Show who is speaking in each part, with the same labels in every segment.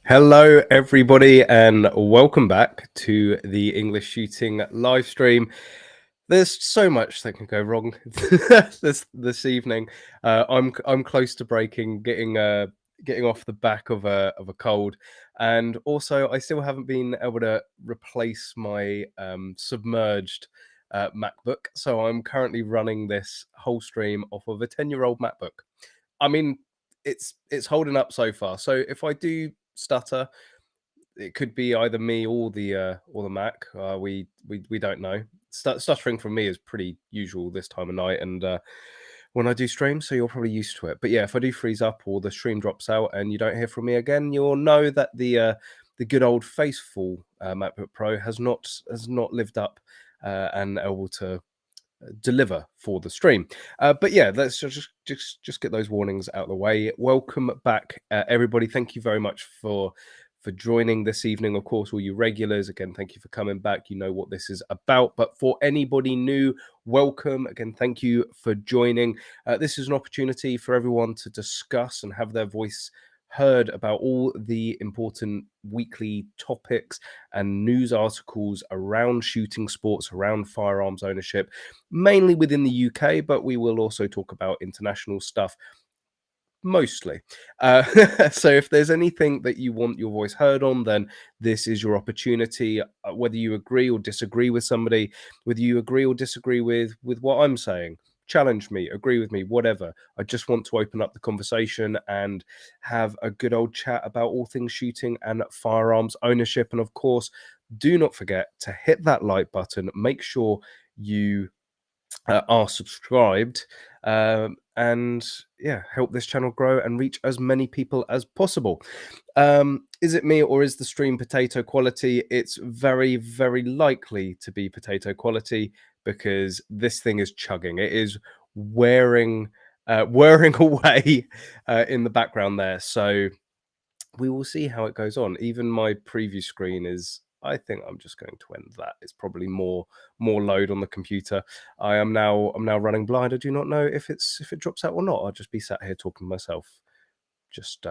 Speaker 1: Hello, everybody, and welcome back to the English Shooting live stream. There's so much that can go wrong this evening. I'm close to breaking, getting off the back of a cold, and also I still haven't been able to replace my submerged MacBook. So I'm currently running this whole stream off of a 10-year-old MacBook. I mean, it's holding up so far. So if I do stutter, it could be either me or the Mac. We don't know. Stuttering from me is pretty usual this time of night, and when I do stream, so you're probably used to it. But yeah, if I do freeze up or the stream drops out and you don't hear from me again, you'll know that the good old faithful MacBook Pro has not lived up and able to deliver for the stream. But yeah, let's just get those warnings out of the way. Welcome back, everybody. Thank you very much for joining this evening. Of course, all you regulars, again, thank you for coming back. You know what this is about. But for anybody new, welcome again. Thank you for joining. This is an opportunity for everyone to discuss and have their voice heard about all the important weekly topics and news articles around shooting sports, around firearms ownership, mainly within the UK, but we will also talk about international stuff mostly. So if there's anything that you want your voice heard on, then this is your opportunity. Whether you agree or disagree with somebody, whether you agree or disagree with what I'm saying, challenge me, agree with me, whatever. I just want to open up the conversation and have a good old chat about all things shooting and firearms ownership. And of course, do not forget to hit that like button. Make sure you are subscribed, and yeah, help this channel grow and reach as many people as possible. Is it me or is the stream potato quality? It's very, very likely to be potato quality because this thing is chugging. It is wearing away in the background there. So we will see how it goes on. Even my preview screen is, I think I'm just going to end that. It's probably more load on the computer. I'm now running blind. I do not know if it drops out or not. I'll just be sat here talking to myself. Just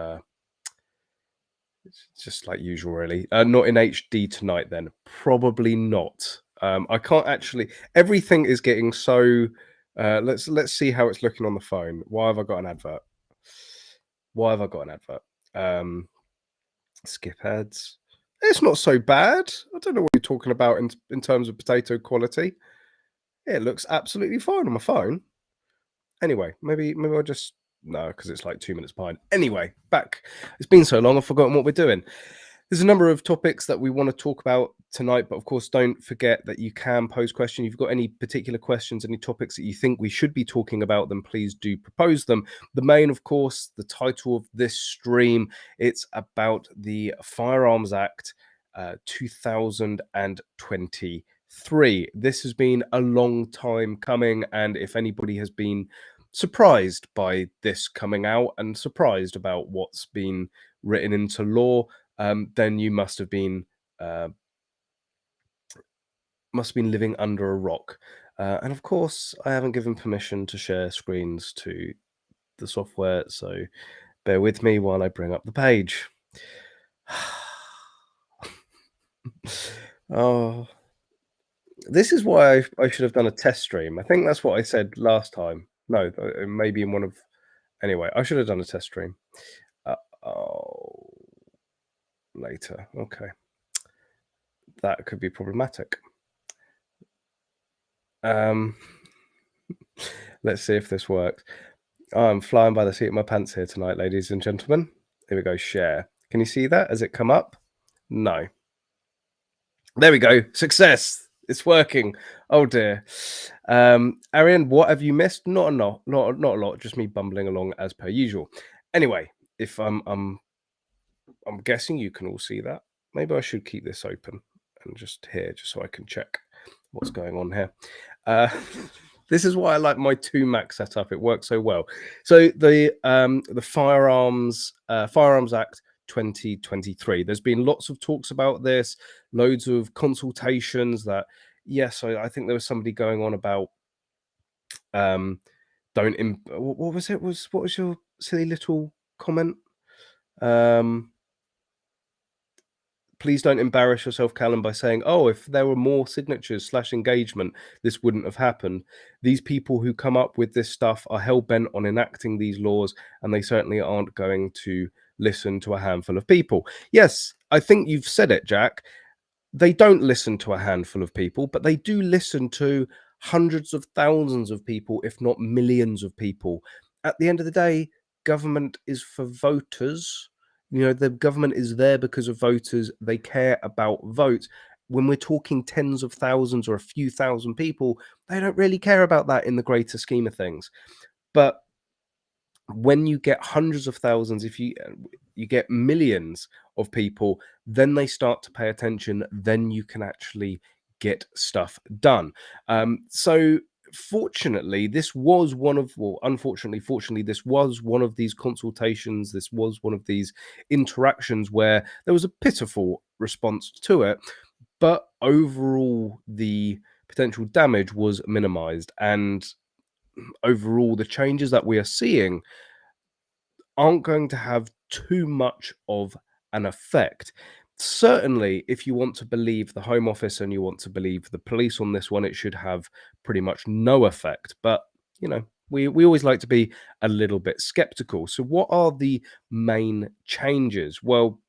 Speaker 1: it's just like usual, really. Not in HD tonight then. Probably not. I can't actually, everything is getting so let's see how it's looking on the phone. Why have I got an advert? Skip ads. It's not so bad. I don't know what you're talking about in terms of potato quality. It looks absolutely fine on my phone. Anyway, maybe I'll just no, because it's like 2 minutes behind. Anyway, back. It's been so long, I've forgotten what we're doing. There's a number of topics that we want to talk about tonight, but of course, don't forget that you can pose questions. If you've got any particular questions, any topics that you think we should be talking about, then please do propose them. The main, of course, the title of this stream, it's about the Firearms Act 2023. This has been a long time coming, and if anybody has been surprised by this coming out and surprised about what's been written into law, then you must have been living under a rock. And of course, I haven't given permission to share screens to the software, so bear with me while I bring up the page. Oh, this is why I should have done a test stream. I think that's what I said last time. No, maybe in one of. Anyway, I should have done a test stream. Oh, later. Okay, that could be problematic. Let's see if this works. I'm flying by the seat of my pants here tonight, ladies and gentlemen. Here we go. Share. Can you see that? Has it come up? No. There we go. Success. It's working. Oh dear. Arian, what have you missed? Not a lot. Just me bumbling along as per usual. Anyway, if I'm guessing you can all see that. Maybe I should keep this open and just here, just so I can check what's going on here. This is why I like my 2 Mac setup. It works so well. So the Firearms Act 2023. There's been lots of talks about this, loads of consultations. That yes, I think there was somebody going on about what was it? What was your silly little comment? please don't embarrass yourself, Callum, by saying, oh, if there were more signatures / engagement, this wouldn't have happened. These people who come up with this stuff are hell-bent on enacting these laws, and they certainly aren't going to listen to a handful of people. Yes, I think you've said it, Jack. They don't listen to a handful of people, but they do listen to hundreds of thousands of people, if not millions of people. At the end of the day, government is for voters. You know, the government is there because of voters. They care about votes. When we're talking tens of thousands or a few thousand people, they don't really care about that in the greater scheme of things. But when you get hundreds of thousands, if you get millions of people, then they start to pay attention. Then you can actually get stuff done. So fortunately, this was one of, well, unfortunately, fortunately, this was one of these consultations. This was one of these interactions where there was a pitiful response to it, but overall, the potential damage was minimized, and overall, the changes that we are seeing aren't going to have too much of an effect. Certainly, if you want to believe the Home Office and you want to believe the police on this one, it should have pretty much no effect. But, you know, we always like to be a little bit skeptical. So, what are the main changes? Well,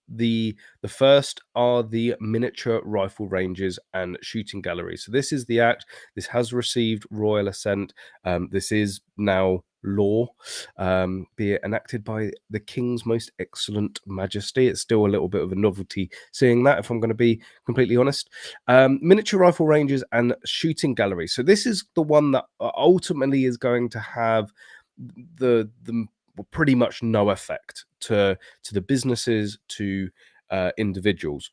Speaker 1: the first are the miniature rifle ranges and shooting galleries. So this is the act. This has received royal assent. This is now law, be it enacted by the King's Most Excellent Majesty. It's still a little bit of a novelty seeing that, if I'm going to be completely honest. Miniature rifle ranges and shooting galleries. So this is the one that ultimately is going to have the pretty much no effect to the businesses, to individuals.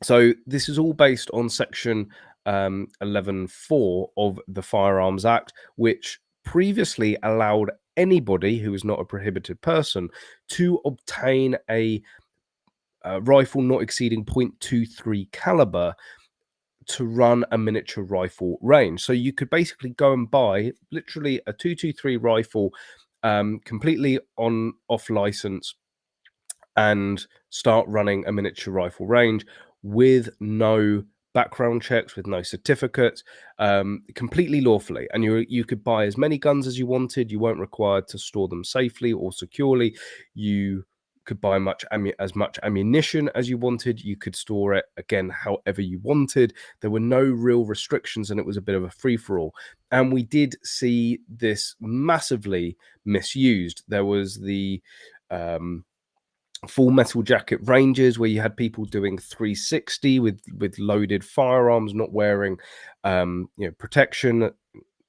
Speaker 1: So this is all based on section 11.4 of the Firearms Act, which previously allowed anybody who is not a prohibited person to obtain a rifle not exceeding .23 caliber to run a miniature rifle range. So you could basically go and buy literally a 223 rifle completely off license and start running a miniature rifle range with no background checks, with no certificates, completely lawfully. And you could buy as many guns as you wanted. You weren't required to store them safely or securely. You could buy as much ammunition as you wanted. You could store it, again, however you wanted. There were no real restrictions, and it was a bit of a free-for-all. And we did see this massively misused. There was the full metal jacket ranges where you had people doing 360 with loaded firearms, not wearing protection,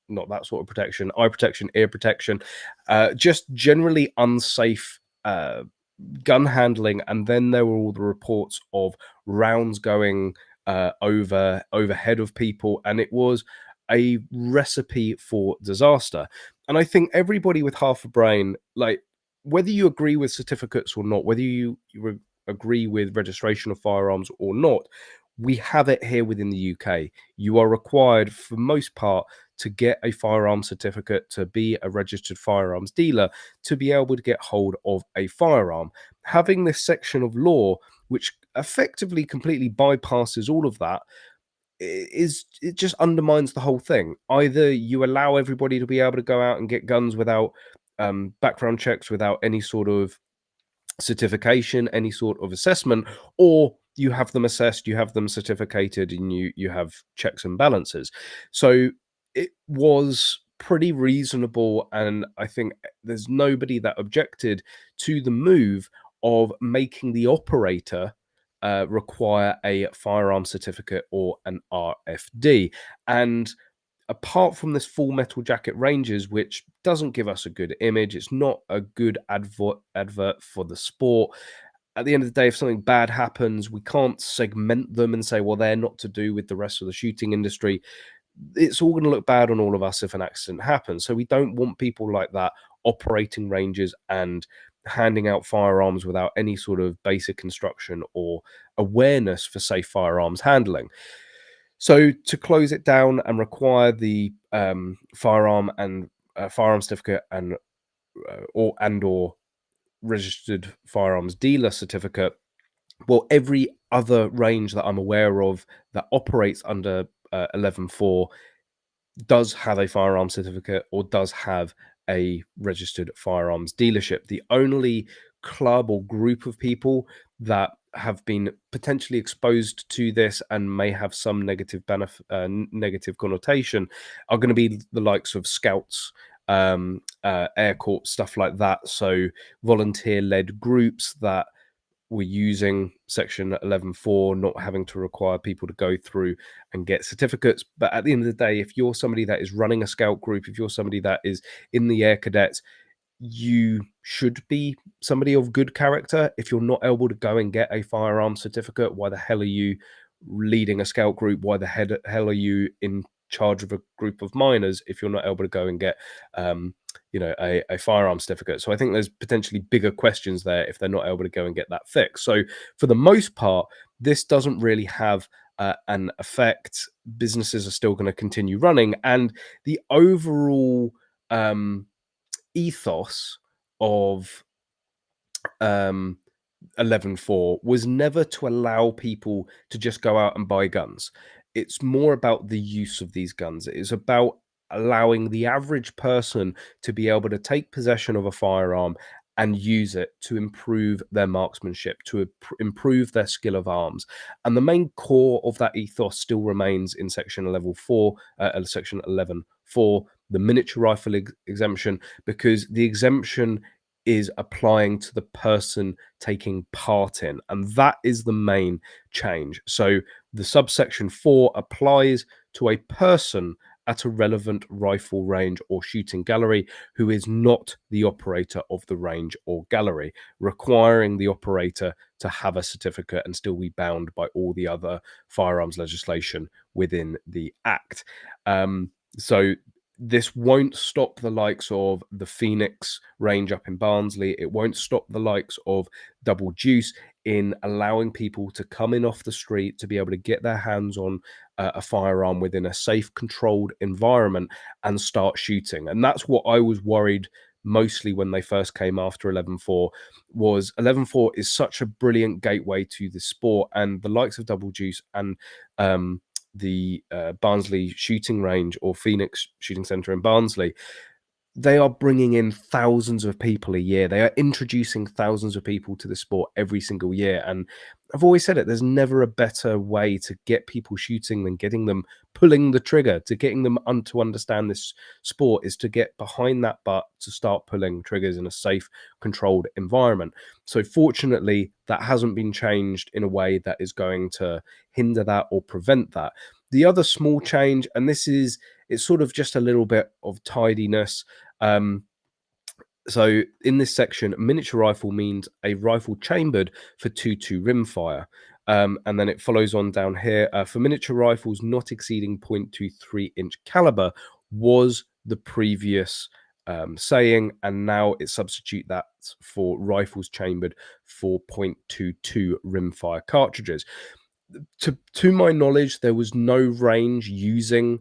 Speaker 1: not that sort of protection, eye protection, ear protection, just generally unsafe gun handling. And then there were all the reports of rounds going overhead of people, and it was a recipe for disaster. And I think everybody with half a brain, like, whether you agree with certificates or not, whether you agree with registration of firearms or not, we have it here within the UK. You are required, for most part, to get a firearm certificate, to be a registered firearms dealer, to be able to get hold of a firearm. Having this section of law, which effectively completely bypasses all of that, it just undermines the whole thing. Either you allow everybody to be able to go out and get guns without background checks, without any sort of certification, any sort of assessment, or you have them assessed, you have them certificated, and you have checks and balances. So it was pretty reasonable, and I think there's nobody that objected to the move of making the operator require a firearm certificate or an RFD. And apart from this full metal jacket ranges, which doesn't give us a good image, it's not a good advert for the sport. At the end of the day, if something bad happens, we can't segment them and say, well, they're not to do with the rest of the shooting industry. It's all going to look bad on all of us if an accident happens. So we don't want people like that operating ranges and handing out firearms without any sort of basic instruction or awareness for safe firearms handling. So to close it down and require the firearm and firearm certificate and or registered firearms dealer certificate, well, every other range that I'm aware of that operates under 11.4 does have a firearms certificate or does have a registered firearms dealership. The only club or group of people that have been potentially exposed to this and may have some negative benefit, negative connotation, are going to be the likes of scouts, air corps, stuff like that. So volunteer-led groups that we're using section 11.4, not having to require people to go through and get certificates. But at the end of the day, if you're somebody that is running a scout group, if you're somebody that is in the air cadets, you should be somebody of good character. If you're not able to go and get a firearm certificate, why the hell are you leading a scout group? Why the hell are you in charge of a group of miners if you're not able to go and get a firearm certificate? So I think there's potentially bigger questions there if they're not able to go and get that fixed. So for the most part, this doesn't really have an effect. Businesses are still going to continue running, and the overall ethos of 11.4 was never to allow people to just go out and buy guns. It's more about the use of these guns. It is about allowing the average person to be able to take possession of a firearm and use it to improve their marksmanship, to improve their skill of arms. And the main core of that ethos still remains in section 11.4, section 11.4, the miniature rifle exemption, because the exemption is applying to the person taking part in, and that is the main change. So the subsection 4 applies to a person at a relevant rifle range or shooting gallery who is not the operator of the range or gallery, requiring the operator to have a certificate and still be bound by all the other firearms legislation within the Act. So this won't stop the likes of the Phoenix range up in Barnsley. It won't stop the likes of Double Deuce in allowing people to come in off the street to be able to get their hands on a firearm within a safe, controlled environment and start shooting. And that's what I was worried mostly when they first came after 11.4 was 11.4 is such a brilliant gateway to the sport, and the likes of Double Deuce and the Barnsley shooting range or Phoenix shooting centre in Barnsley, they are bringing in thousands of people a year. They are introducing thousands of people to the sport every single year. And I've always said it, there's never a better way to get people shooting than getting them pulling the trigger, to getting them to understand this sport is to get behind that butt, to start pulling triggers in a safe, controlled environment. So fortunately, that hasn't been changed in a way that is going to hinder that or prevent that. The other small change, and it's sort of just a little bit of tidiness. So in this section, miniature rifle means a rifle chambered for 2.2 rimfire. And then it follows on down here. For miniature rifles not exceeding 0.23-inch caliber was the previous saying, and now it substitute that for rifles chambered for 0.22 rimfire cartridges. To my knowledge, there was no range using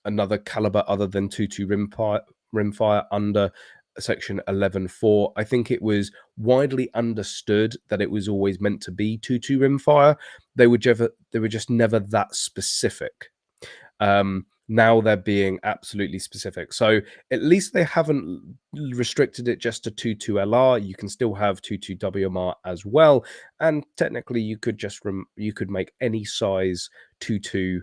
Speaker 1: another caliber other than 2.2 rimfire under section 11.4. I think it was widely understood that it was always meant to be 2.2 rimfire. They were just never that specific. Now they're being absolutely specific. So at least they haven't restricted it just to 2.2 LR. You can still have 2.2 WMR as well. And technically you could you could make any size 2.2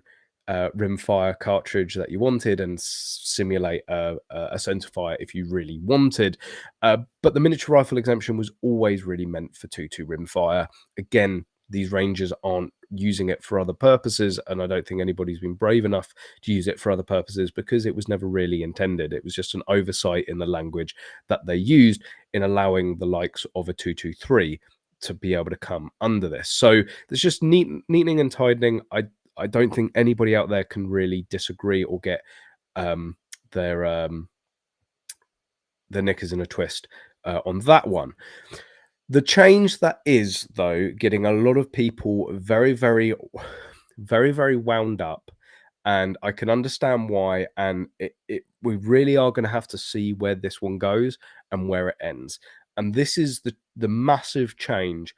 Speaker 1: rimfire cartridge that you wanted and simulate a centerfire if you really wanted. But the miniature rifle exemption was always really meant for 2.2 rimfire. Again, these rangers aren't using it for other purposes, and I don't think anybody's been brave enough to use it for other purposes because it was never really intended. It was just an oversight in the language that they used in allowing the likes of a 223 to be able to come under this. So there's just neatening and tidying. I don't think anybody out there can really disagree or get their knickers in a twist on that one. The change that is, though, getting a lot of people very, very, very, very wound up, and I can understand why, and we really are going to have to see where this one goes and where it ends. And this is the massive change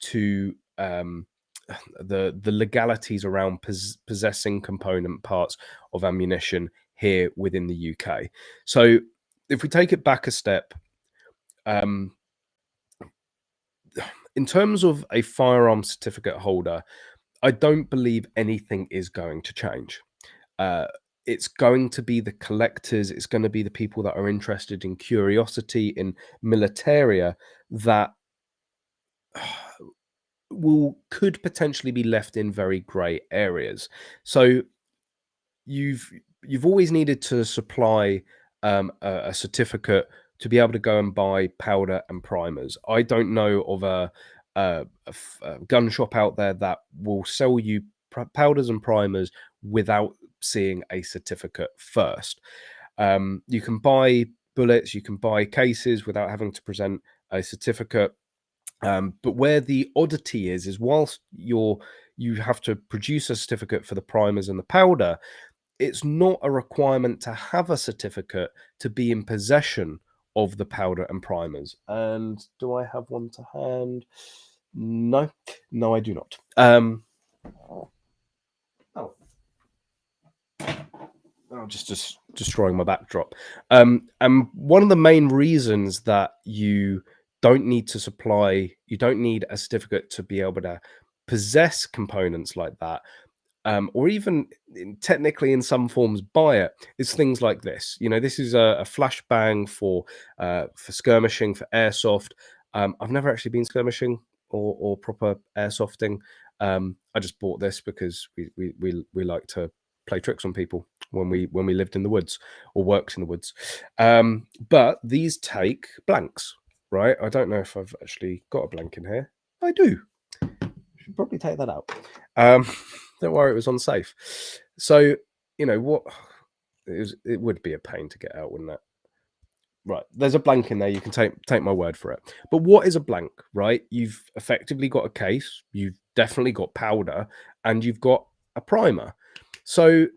Speaker 1: to the legalities around possessing component parts of ammunition here within the UK. So if we take it back a step, in terms of a firearm certificate holder, I don't believe anything is going to change. It's going to be the collectors, it's going to be the people that are interested in curiosity, in militaria, that could potentially be left in very grey areas. So you've always needed to supply a certificate to be able to go and buy powder and primers. I don't know of a gun shop out there that will sell you powders and primers without seeing a certificate first. You can buy bullets, you can buy cases without having to present a certificate. But where the oddity is whilst you have to produce a certificate for the primers and the powder, it's not a requirement to have a certificate to be in possession of the powder and primers. And do I have one to hand? No, I do not. Just destroying my backdrop. And one of the main reasons that you don't need a certificate to be able to possess components like that, or even technically in some forms buy it, is things like this. This is a flashbang for skirmishing, for airsoft. I've never actually been skirmishing or proper airsofting. I just bought this because we like to play tricks on people when we lived in the woods or worked in the woods. But these take blanks, right? I don't know if I've actually got a blank in here. I do. Should probably take that out. Don't worry, it was unsafe. So what it would be a pain to get out, wouldn't it? Right, there's a blank in there. You can take my word for it. But what is a blank, right? You've effectively got a case, you've definitely got powder, and you've got a primer. So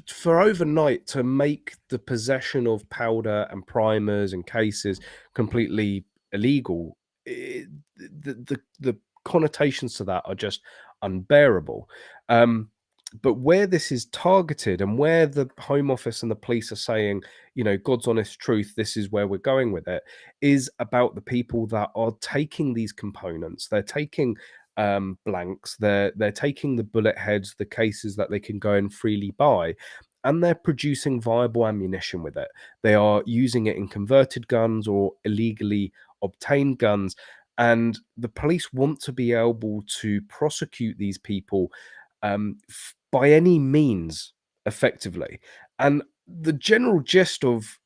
Speaker 1: for overnight to make the possession of powder and primers and cases completely illegal, the connotations to that are just unbearable. But where this is targeted and where the Home Office and the police are saying, God's honest truth, this is where we're going with it, is about the people that are taking these components. They're taking blanks, they're taking the bullet heads, the cases that they can go and freely buy, and they're producing viable ammunition with it. They are using it in converted guns or illegally obtained guns. And the police want to be able to prosecute these people by any means effectively. And the general gist of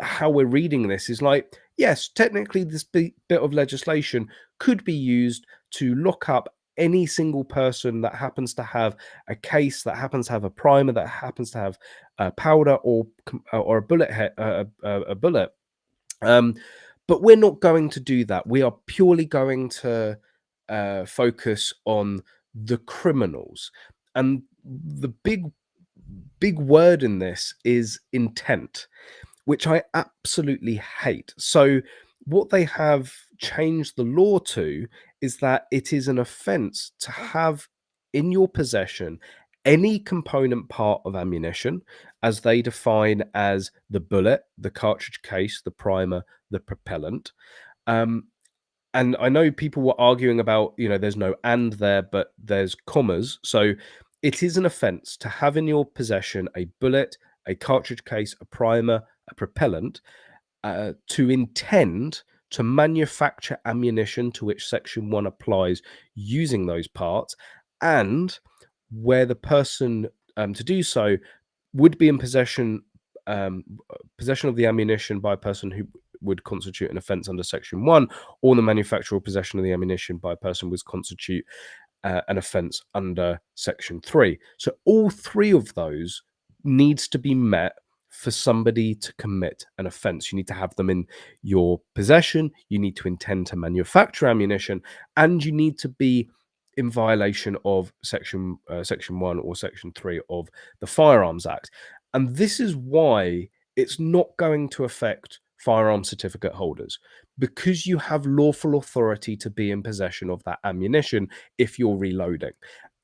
Speaker 1: how we're reading this is like, yes, technically this bit of legislation could be used to lock up any single person that happens to have a case, that happens to have a primer, that happens to have powder or a bullet head, a bullet. But we're not going to do that. We are purely going to focus on the criminals. And the big word in this is intent, which I absolutely hate. So what they have changed the law to is that it is an offence to have in your possession any component part of ammunition, as they define as the bullet, the cartridge case, the primer, the propellant. And I know people were arguing about, there's no and there, but there's commas. So it is an offence to have in your possession a bullet, a cartridge case, a primer, a propellant, to intend to manufacture ammunition to which Section 1 applies using those parts, and where the person to do so would be in possession of the ammunition by a person who would constitute an offence under Section 1, or the manufacture or possession of the ammunition by a person would constitute an offence under Section 3. So all three of those needs to be met for somebody to commit an offence. You need to have them in your possession, you need to intend to manufacture ammunition, and you need to be in violation of Section 1 or Section 3 of the Firearms Act. And this is why it's not going to affect firearm certificate holders, because you have lawful authority to be in possession of that ammunition if you're reloading.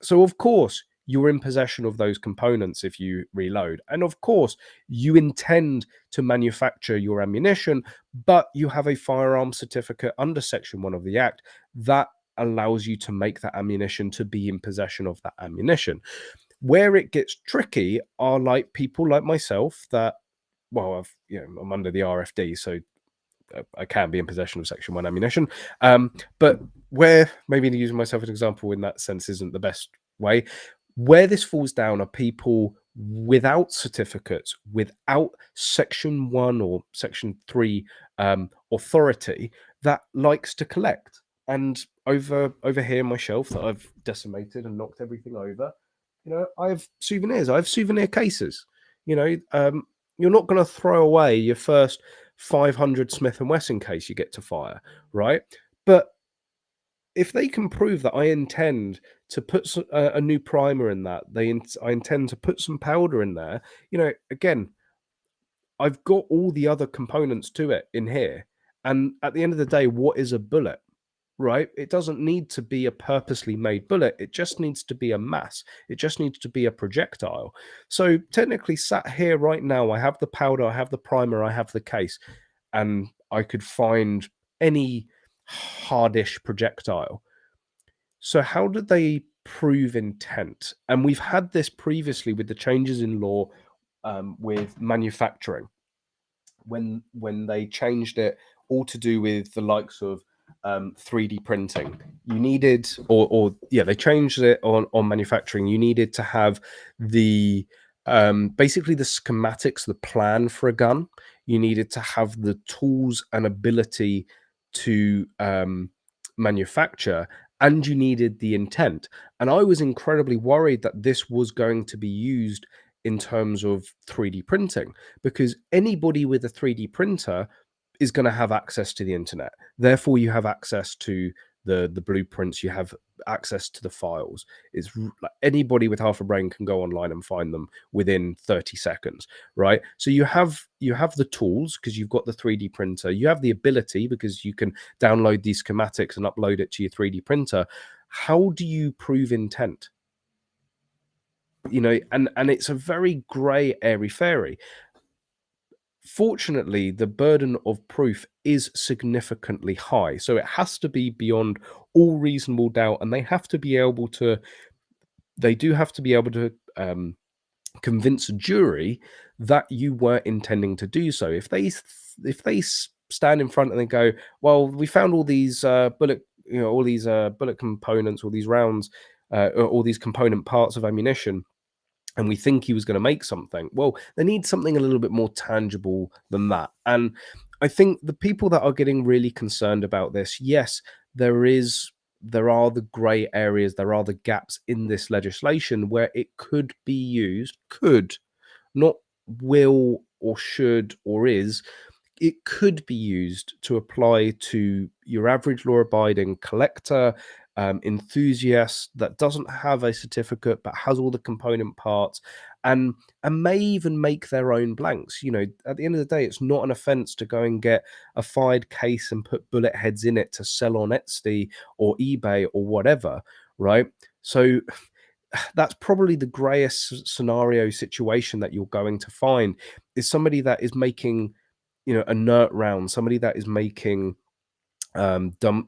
Speaker 1: So, of course, you're in possession of those components if you reload. And of course, you intend to manufacture your ammunition, but you have a firearm certificate under Section 1 of the Act that allows you to make that ammunition, to be in possession of that ammunition. Where it gets tricky are like people like myself that, well, I'm under the RFD, so I can be in possession of Section 1 ammunition. But where, maybe using myself as an example in that sense isn't the best way, where this falls down are people without certificates, without Section 1 or Section 3 authority that likes to collect. And over here on my shelf that I've decimated and knocked everything over, I have souvenirs. I have souvenir cases. You're not going to throw away your first 500 Smith & Wesson case you get to fire, right? But if they can prove that I intend to put a new primer in that, I intend to put some powder in there, again, I've got all the other components to it in here. And at the end of the day, what is a bullet? Right? It doesn't need to be a purposely made bullet. It just needs to be a mass. It just needs to be a projectile. So technically sat here right now, I have the powder, I have the primer, I have the case, and I could find any hardish projectile. So how did they prove intent? And we've had this previously with the changes in law with manufacturing, when they changed it all to do with the likes of 3D printing. You needed, they changed it on manufacturing. You needed to have the basically the schematics, the plan for a gun. You needed to have the tools and ability to manufacture, and you needed the intent. And I was incredibly worried that this was going to be used in terms of 3D printing, because anybody with a 3D printer is going to have access to the internet. Therefore, you have access to the blueprints, you have access to the files. It's like anybody with half a brain can go online and find them within 30 seconds, right? So you have the tools because you've got the 3D printer. You have the ability because you can download these schematics and upload it to your 3D printer. How do you prove intent? And it's a very gray, airy fairy. Fortunately, the burden of proof is significantly high. So it has to be beyond all reasonable doubt, and they do have to be able to convince a jury that you were intending to do so. If they stand in front and they go, well, we found all these bullet components, all these rounds, all these component parts of ammunition, and we think he was going to make something. Well, they need something a little bit more tangible than that. And I think the people that are getting really concerned about this, yes, there are the gray areas, there are the gaps in this legislation where it could be used, not will or should or is, it could be used to apply to your average law-abiding collector, enthusiast that doesn't have a certificate but has all the component parts, and may even make their own blanks. At the end of the day, it's not an offense to go and get a fired case and put bullet heads in it to sell on Etsy or eBay or whatever, right? So that's probably the grayest scenario situation that you're going to find, is somebody that is making inert rounds, somebody that is making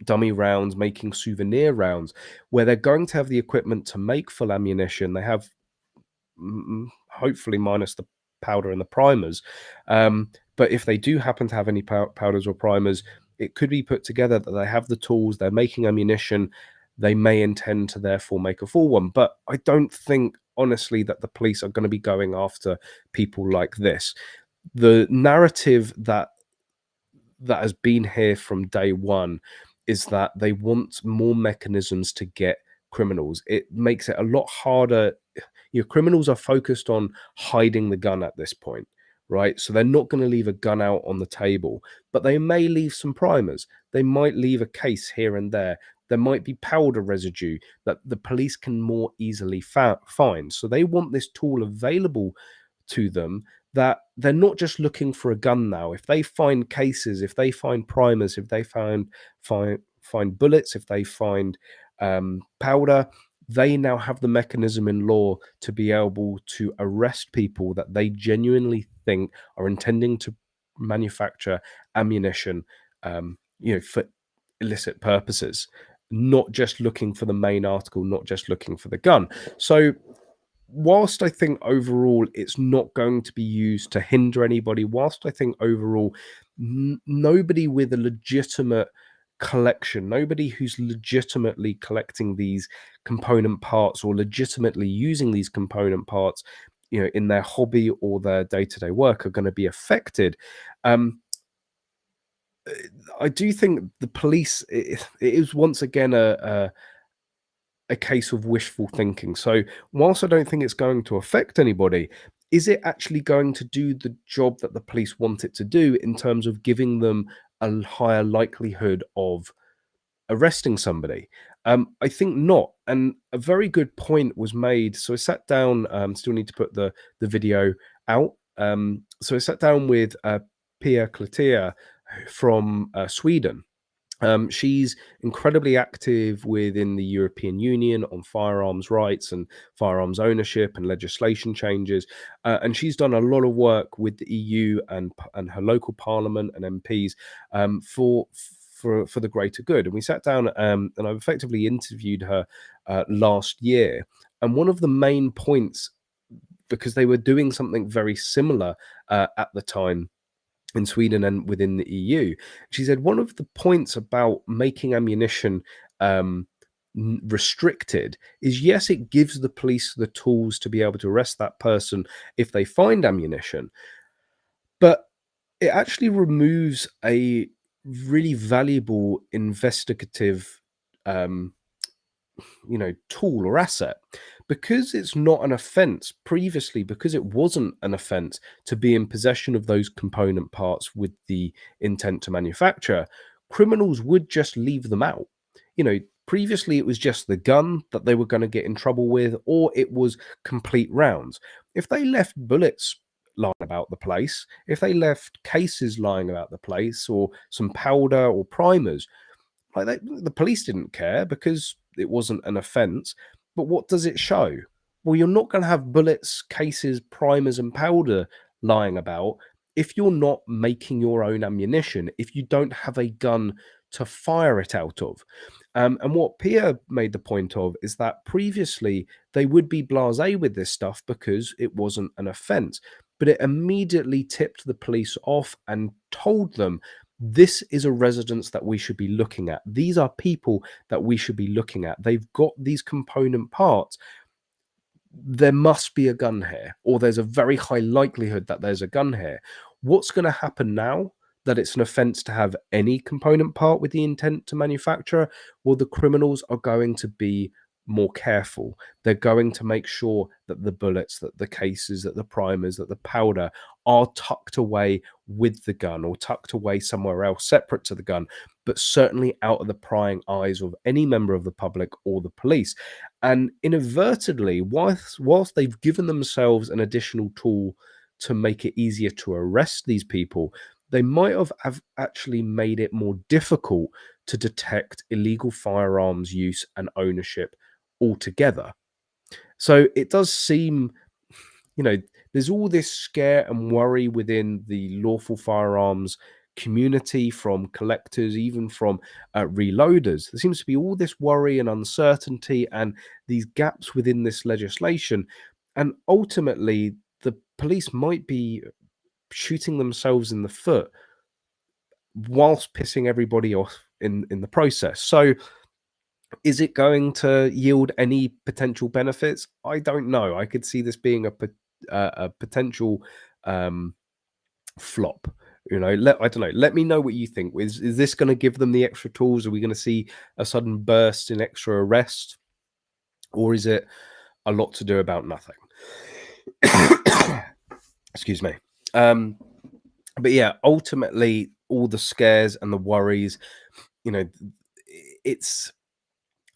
Speaker 1: dummy rounds, making souvenir rounds, where they're going to have the equipment to make full ammunition. They have hopefully minus the powder and the primers, but if they do happen to have any powders or primers, it could be put together that they have the tools, they're making ammunition, they may intend to therefore make a full one. But I don't think, honestly, that the police are going to be going after people like this. The narrative that has been here from day one is that they want more mechanisms to get criminals. It makes it a lot harder. Your criminals are focused on hiding the gun at this point, right? So they're not going to leave a gun out on the table, but they may leave some primers. They might leave a case here and there. There might be powder residue that the police can more easily find. So they want this tool available to them that they're not just looking for a gun now. If they find cases, if they find primers, if they find bullets, if they find powder, they now have the mechanism in law to be able to arrest people that they genuinely think are intending to manufacture ammunition, for illicit purposes, not just looking for the main article, not just looking for the gun. So whilst I think overall it's not going to be used to hinder anybody, whilst I think overall nobody with a legitimate collection, nobody who's legitimately collecting these component parts or legitimately using these component parts, in their hobby or their day-to-day work are going to be affected. I do think the police, it is once again a case of wishful thinking. So, whilst I don't think it's going to affect anybody, is it actually going to do the job that the police want it to do in terms of giving them a higher likelihood of arresting somebody? I think not. And a very good point was made. So I sat down. Still need to put the video out. So I sat down with Pia Klatia from Sweden. She's incredibly active within the European Union on firearms rights and firearms ownership and legislation changes, and she's done a lot of work with the EU and her local parliament and MPs for the greater good. And we sat down, and I effectively interviewed her last year. And one of the main points, because they were doing something very similar at the time in Sweden and within the EU. She said one of the points about making ammunition restricted is, yes, it gives the police the tools to be able to arrest that person if they find ammunition, but it actually removes a really valuable investigative tool or asset, because it's not an offense previously, because it wasn't an offense to be in possession of those component parts with the intent to manufacture. Criminals would just leave them out. Previously it was just the gun that they were going to get in trouble with, or it was complete rounds. If they left bullets lying about the place, if they left cases lying about the place, or some powder or primers, the police didn't care because it wasn't an offense. But what does it show? Well, you're not going to have bullets, cases, primers, and powder lying about if you're not making your own ammunition, if you don't have a gun to fire it out of. And what Pia made the point of is that previously they would be blasé with this stuff because it wasn't an offense. But it immediately tipped the police off and told them, this is a residence that we should be looking at. These are people that we should be looking at. They've got these component parts. There must be a gun here, or there's a very high likelihood that there's a gun here. What's going to happen now that it's an offense to have any component part with the intent to manufacture? Well, the criminals are going to be more careful. They're going to make sure that the bullets, that the cases, that the primers, that the powder are tucked away with the gun, or tucked away somewhere else separate to the gun, but certainly out of the prying eyes of any member of the public or the police. And inadvertently, whilst they've given themselves an additional tool to make it easier to arrest these people, they might have actually made it more difficult to detect illegal firearms use and ownership altogether. So it does seem, there's all this scare and worry within the lawful firearms community, from collectors, even from reloaders. There seems to be all this worry and uncertainty and these gaps within this legislation. And ultimately, the police might be shooting themselves in the foot whilst pissing everybody off in the process. So is it going to yield any potential benefits? I don't know. I could see this being a potential flop. I don't know. Let me know what you think. Is this going to give them the extra tools? Are we going to see a sudden burst in extra arrest, or is it a lot to do about nothing? Excuse me. But yeah, ultimately, all the scares and the worries, it's,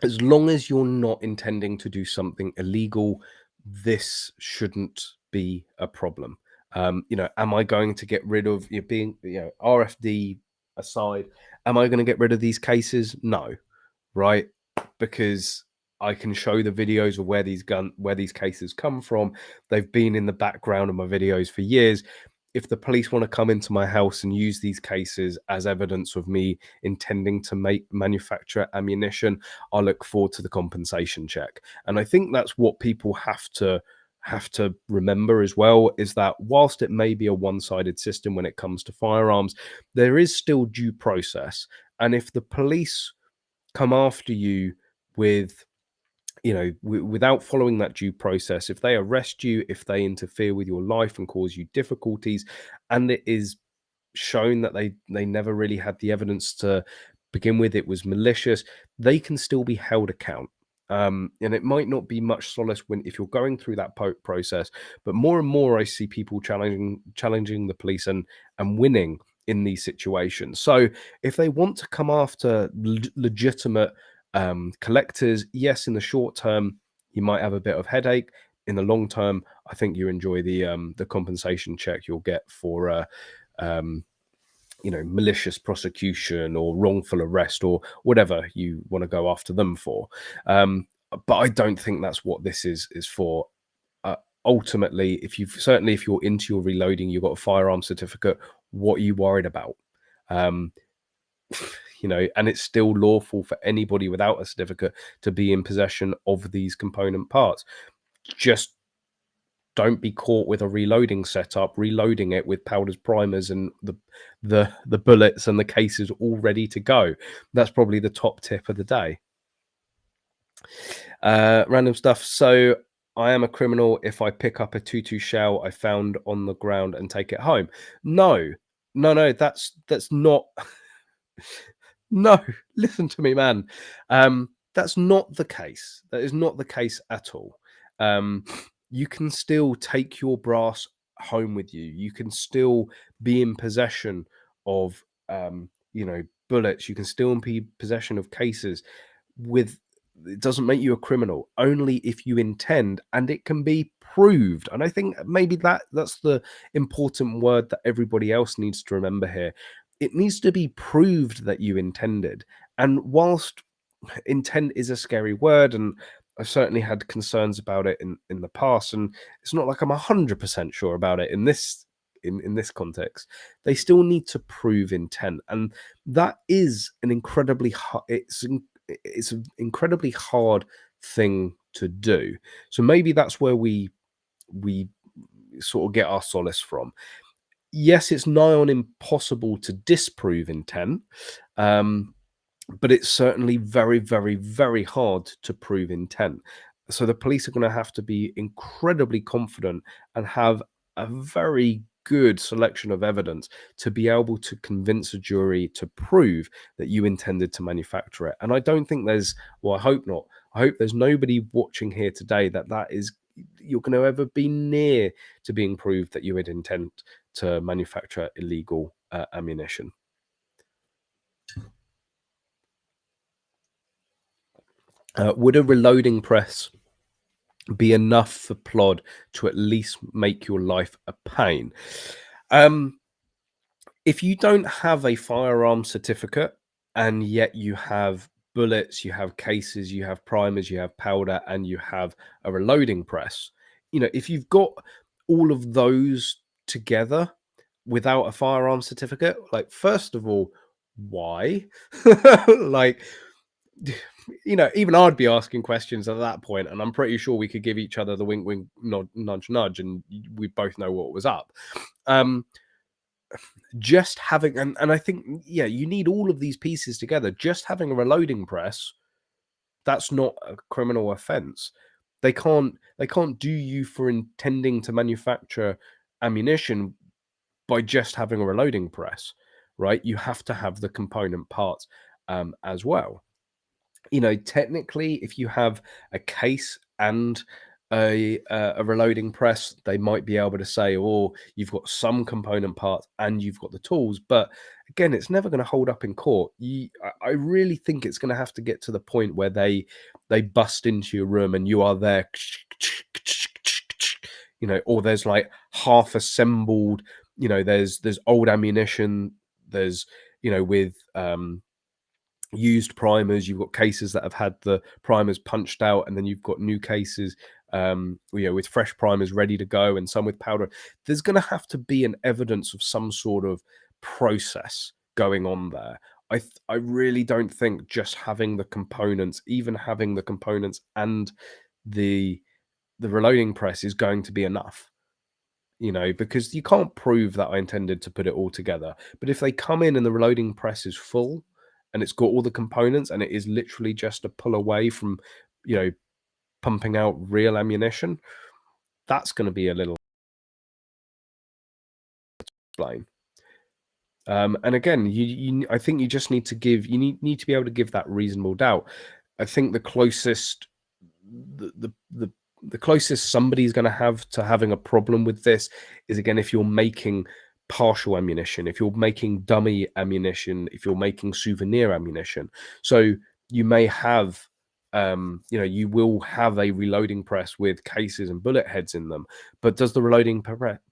Speaker 1: as long as you're not intending to do something illegal, this shouldn't be a problem. You know, am I going to get rid of, being, RFD aside, am I going to get rid of these cases? No, right? Because I can show the videos of where these cases come from. They've been in the background of my videos for years. If the police want to come into my house and use these cases as evidence of me intending to manufacture ammunition, I look forward to the compensation check. And I think that's what people have to remember as well, is that whilst it may be a one-sided system when it comes to firearms, there is still due process. And if the police come after you with, without following that due process, if they arrest you, if they interfere with your life and cause you difficulties, and it is shown that they never really had the evidence to begin with, it was malicious, they can still be held account. And it might not be much solace when, if you're going through that process, but more and more I see people challenging the police and winning in these situations. So if they want to come after legitimate collectors, yes, in the short term you might have a bit of headache. In the long term, I think you enjoy the compensation check you'll get for um, malicious prosecution or wrongful arrest or whatever you want to go after them for. But I don't think that's what this is for. Ultimately, if you're into your reloading, you've got a firearm certificate, what are you worried about? Um, and it's still lawful for anybody without a certificate to be in possession of these component parts. Just don't be caught with a reloading setup, reloading it with powders, primers, and the bullets and the cases all ready to go. That's probably the top tip of the day. Random stuff. So I am a criminal if I pick up a 2.2 shell I found on the ground and take it home. No, no, that's not. No, listen to me, man. That's not the case. That is not the case at all. You can still take your brass home with you. You can still be in possession of, bullets. You can still be in possession of cases. With It doesn't make you a criminal. Only if you intend, and it can be proved. And I think maybe that's the important word that everybody else needs to remember here. It needs to be proved that you intended. And whilst intent is a scary word, and I've certainly had concerns about it in the past, and it's not like I'm 100% sure about it in this context, they still need to prove intent. And that is an incredibly hard, it's an incredibly hard thing to do. So maybe that's where we sort of get our solace from. Yes, it's nigh on impossible to disprove intent, but it's certainly very, very, very hard to prove intent. So the police are going to have to be incredibly confident and have a very good selection of evidence to be able to convince a jury to prove that you intended to manufacture it. And I don't think I hope not. I hope there's nobody watching here today you're going to ever be near to being proved that you had intent to manufacture illegal ammunition. Would a reloading press be enough for Plod to at least make your life a pain? If you don't have a firearm certificate and yet you have bullets, you have cases, you have primers, you have powder, and you have a reloading press, if you've got all of those together without a firearm certificate, like, first of all, why? Like, even I'd be asking questions at that point, and I'm pretty sure we could give each other the wink, wink, nod, nudge, nudge, and we both know what was up. Just having, and I think, yeah, you need all of these pieces together. Just having a reloading press, that's not a criminal offense. They can't do you for intending to manufacture ammunition by just having a reloading press, right? You have to have the component parts as well. Technically, if you have a case and a reloading press, they might be able to say, "Oh, you've got some component parts and you've got the tools." But again, it's never going to hold up in court. I really think it's going to have to get to the point where they bust into your room and you are there, you know, or there's like half assembled, you know, there's old ammunition, there's, you know, with used primers, you've got cases that have had the primers punched out, and then you've got new cases, you know, with fresh primers ready to go, and some with powder. There's going to have to be an evidence of some sort of process going on there. I really don't think just having the components, even having the components and the reloading press is going to be enough, you know, because you can't prove that I intended to put it all together. But if they come in and the reloading press is full and it's got all the components and it is literally just a pull away from, you know, pumping out real ammunition, that's going to be a little explain. And again, I think you just need to give, you need to be able to give that reasonable doubt. I think the closest, the closest somebody's going to have to having a problem with this is, again, if you're making partial ammunition, if you're making dummy ammunition, if you're making souvenir ammunition. So you may have, you know, you will have a reloading press with cases and bullet heads in them, but does the reloading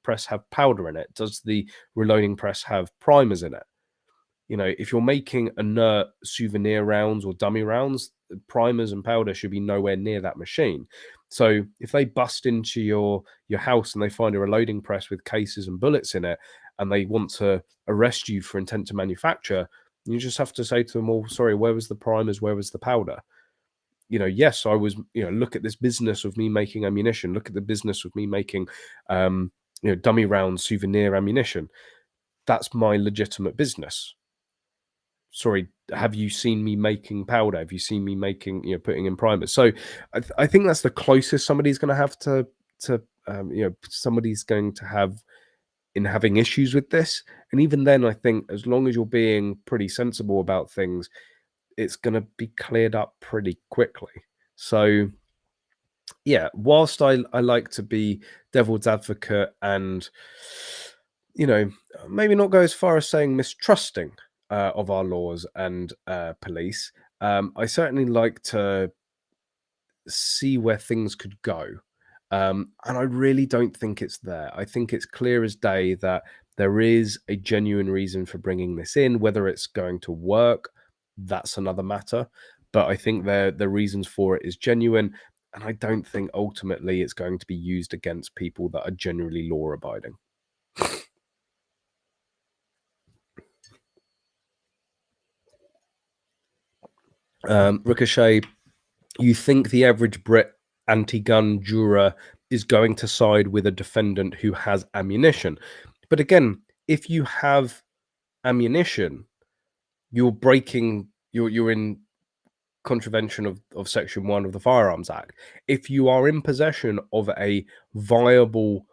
Speaker 1: press have powder in it? Does the reloading press have primers in it? You know, if you're making inert souvenir rounds or dummy rounds, primers and powder should be nowhere near that machine. So if they bust into your house and they find a reloading press with cases and bullets in it, and they want to arrest you for intent to manufacture, you just have to say to them, "Well, sorry, where was the primers? Where was the powder?" You know, yes, I was, you know, look at this business of me making ammunition. Look at the business of me making, you know, dummy rounds, souvenir ammunition. That's my legitimate business. Sorry, have you seen me making powder? Have you seen me making, you know, putting in primers? So I think that's the closest somebody's going to have to, you know, somebody's going to have in having issues with this. And even then, I think as long as you're being pretty sensible about things, it's going to be cleared up pretty quickly. So yeah, whilst I like to be devil's advocate and, you know, maybe not go as far as saying mistrusting of our laws and police, I certainly like to see where things could go. And I really don't think it's there. I think it's clear as day that there is a genuine reason for bringing this in. Whether it's going to work, that's another matter. But I think the reasons for it is genuine. And I don't think ultimately it's going to be used against people that are generally law abiding. Ricochet, you think the average Brit anti-gun juror is going to side with a defendant who has ammunition? But again, if you have ammunition, you're breaking, you're in contravention of Section 1 of the Firearms Act. If you are in possession of a viable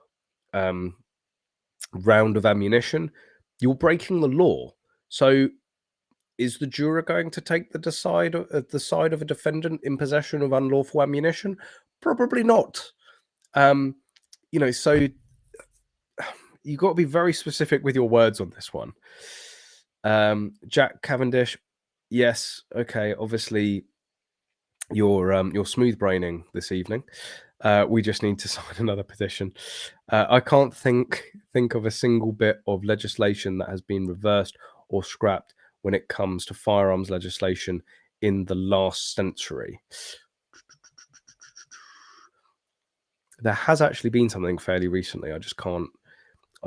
Speaker 1: round of ammunition, you're breaking the law. So is the juror going to take the side of a defendant in possession of unlawful ammunition? Probably not. You know, so you got to be very specific with your words on this one. Jack Cavendish, yes, okay. Obviously, you're smooth braining this evening. We just need to sign another petition. I can't think of a single bit of legislation that has been reversed or scrapped when it comes to firearms legislation in the last century. There has actually been something fairly recently. I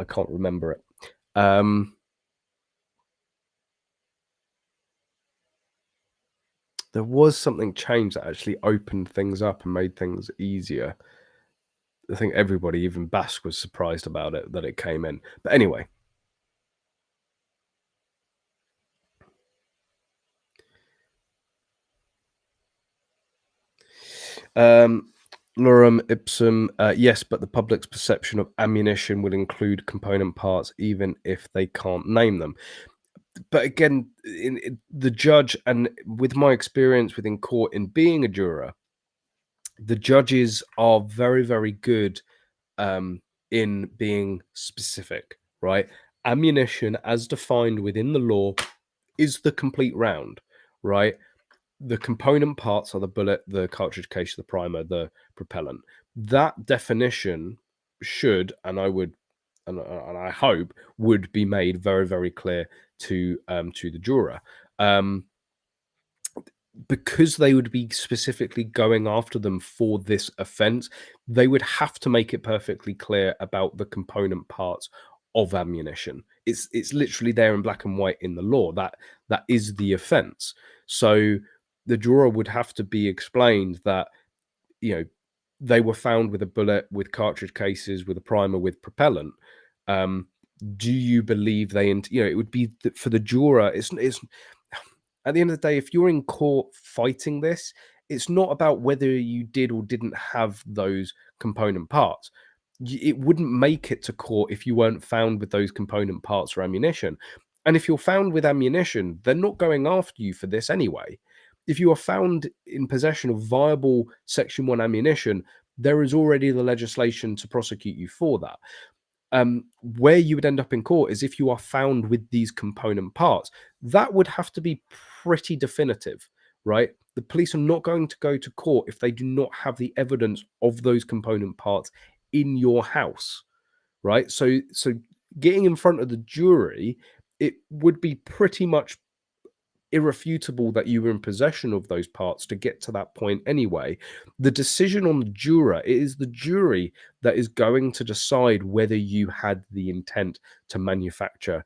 Speaker 1: can't remember it. There was something changed that actually opened things up and made things easier. I think everybody, even Basque, was surprised about it, that it came in. But anyway. Lorem ipsum, yes, but the public's perception of ammunition will include component parts, even if they can't name them. But again, in the judge, and with my experience within court in being a juror, the judges are very, very good in being specific, right? Ammunition, as defined within the law, is the complete round, right? The component parts are the bullet, the cartridge case, the primer, the propellant. That definition should, and I would, and I hope would be made very, very clear to the juror. Um, because they would be specifically going after them for this offense, they would have to make it perfectly clear about the component parts of ammunition. It's literally there in black and white in the law that that is the offense. So the juror would have to be explained that, you know, they were found with a bullet, with cartridge cases, with a primer, with propellant. Um, do you believe they? You know, it would be for the juror. It's at the end of the day, if you're in court fighting this, it's not about whether you did or didn't have those component parts. It wouldn't make it to court if you weren't found with those component parts or ammunition. And if you're found with ammunition, they're not going after you for this anyway. If you are found in possession of viable Section 1 ammunition, there is already the legislation to prosecute you for that. Where you would end up in court is if you are found with these component parts. That would have to be pretty definitive, right? The police are not going to go to court if they do not have the evidence of those component parts in your house, right? So getting in front of the jury, it would be pretty much irrefutable that you were in possession of those parts to get to that point anyway. The decision on the juror, it is the jury that is going to decide whether you had the intent to manufacture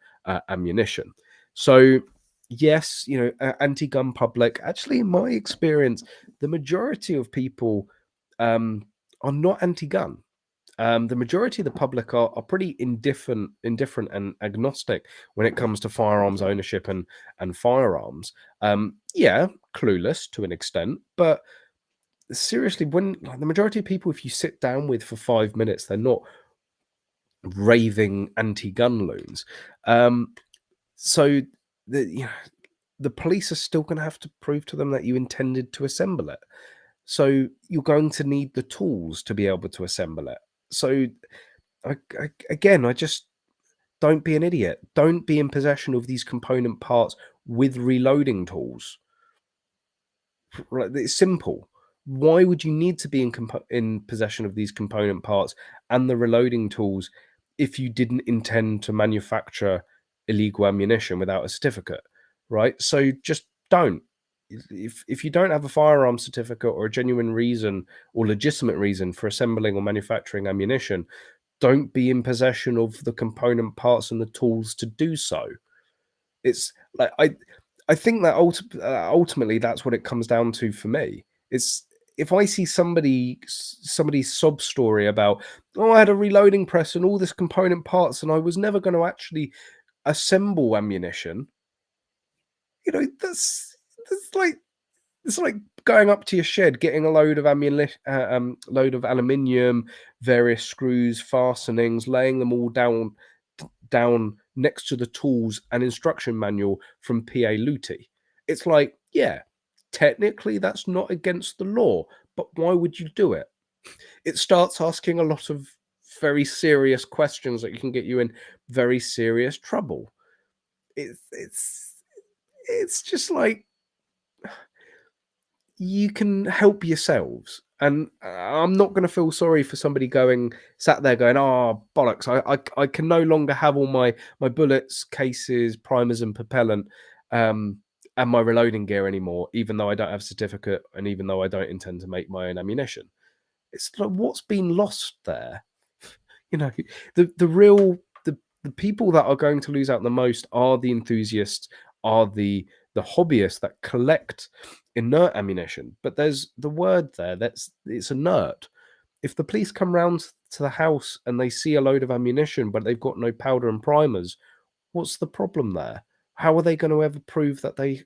Speaker 1: ammunition. So yes, you know, anti-gun public, actually in my experience, the majority of people are not anti-gun. The majority of the public are pretty indifferent and agnostic when it comes to firearms ownership and firearms. Yeah, clueless to an extent, but seriously, when like, the majority of people, if you sit down with for 5 minutes, they're not raving anti-gun loons. So the police are still going to have to prove to them that you intended to assemble it. So you're going to need the tools to be able to assemble it. So again, I just don't be an idiot. Don't be in possession of these component parts with reloading tools. Right, it's simple. Why would you need to be in possession of these component parts and the reloading tools if you didn't intend to manufacture illegal ammunition without a certificate? Right. So just don't. If you don't have a firearm certificate or a genuine reason or legitimate reason for assembling or manufacturing ammunition, don't be in possession of the component parts and the tools to do so. It's like I think that ultimately that's what it comes down to for me. It's if I see somebody's sob story about, oh, I had a reloading press and all this component parts and I was never going to actually assemble ammunition, you know, that's like it's like going up to your shed, getting a load of load of aluminium, various screws, fastenings, laying them all down next to the tools and instruction manual from PA Luty. It's like, yeah, technically that's not against the law, but why would you do it? It starts asking a lot of very serious questions that can get you in very serious trouble. It's just like you can help yourselves. And I'm not going to feel sorry for somebody sat there going, oh, bollocks, I can no longer have all my bullets, cases, primers, and propellant and my reloading gear anymore, even though I don't have a certificate and even though I don't intend to make my own ammunition. It's like, what's been lost there? You know, the real the people that are going to lose out the most are the enthusiasts, are the hobbyists that collect inert ammunition. But there's the word there, it's inert. If the police come round to the house and they see a load of ammunition but they've got no powder and primers, what's the problem there? How are they going to ever prove that I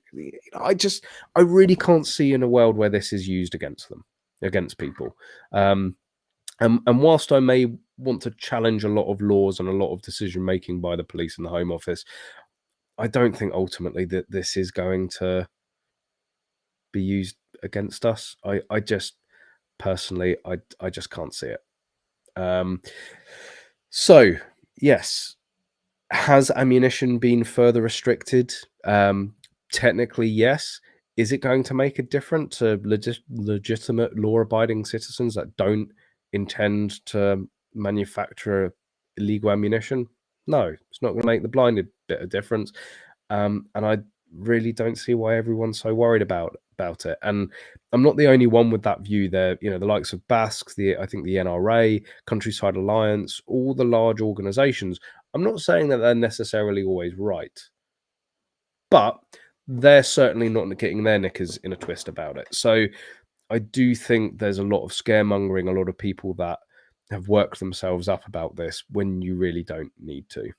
Speaker 1: really can't see in a world where this is used against them, against people. And whilst I may want to challenge a lot of laws and a lot of decision making by the police and the Home Office, I don't think ultimately that this is going to be used against us. I just personally, I just can't see it. So yes, has ammunition been further restricted? Technically, yes. Is it going to make a difference to legitimate law-abiding citizens that don't intend to manufacture illegal ammunition? No, it's not going to make the blinded bit of difference. And I really don't see why everyone's so worried about it. And I'm not the only one with that view. There, the likes of Basques, I think the NRA, Countryside Alliance, all the large organisations. I'm not saying that they're necessarily always right, but they're certainly not getting their knickers in a twist about it. So I do think there's a lot of scaremongering, a lot of people that have worked themselves up about this when you really don't need to.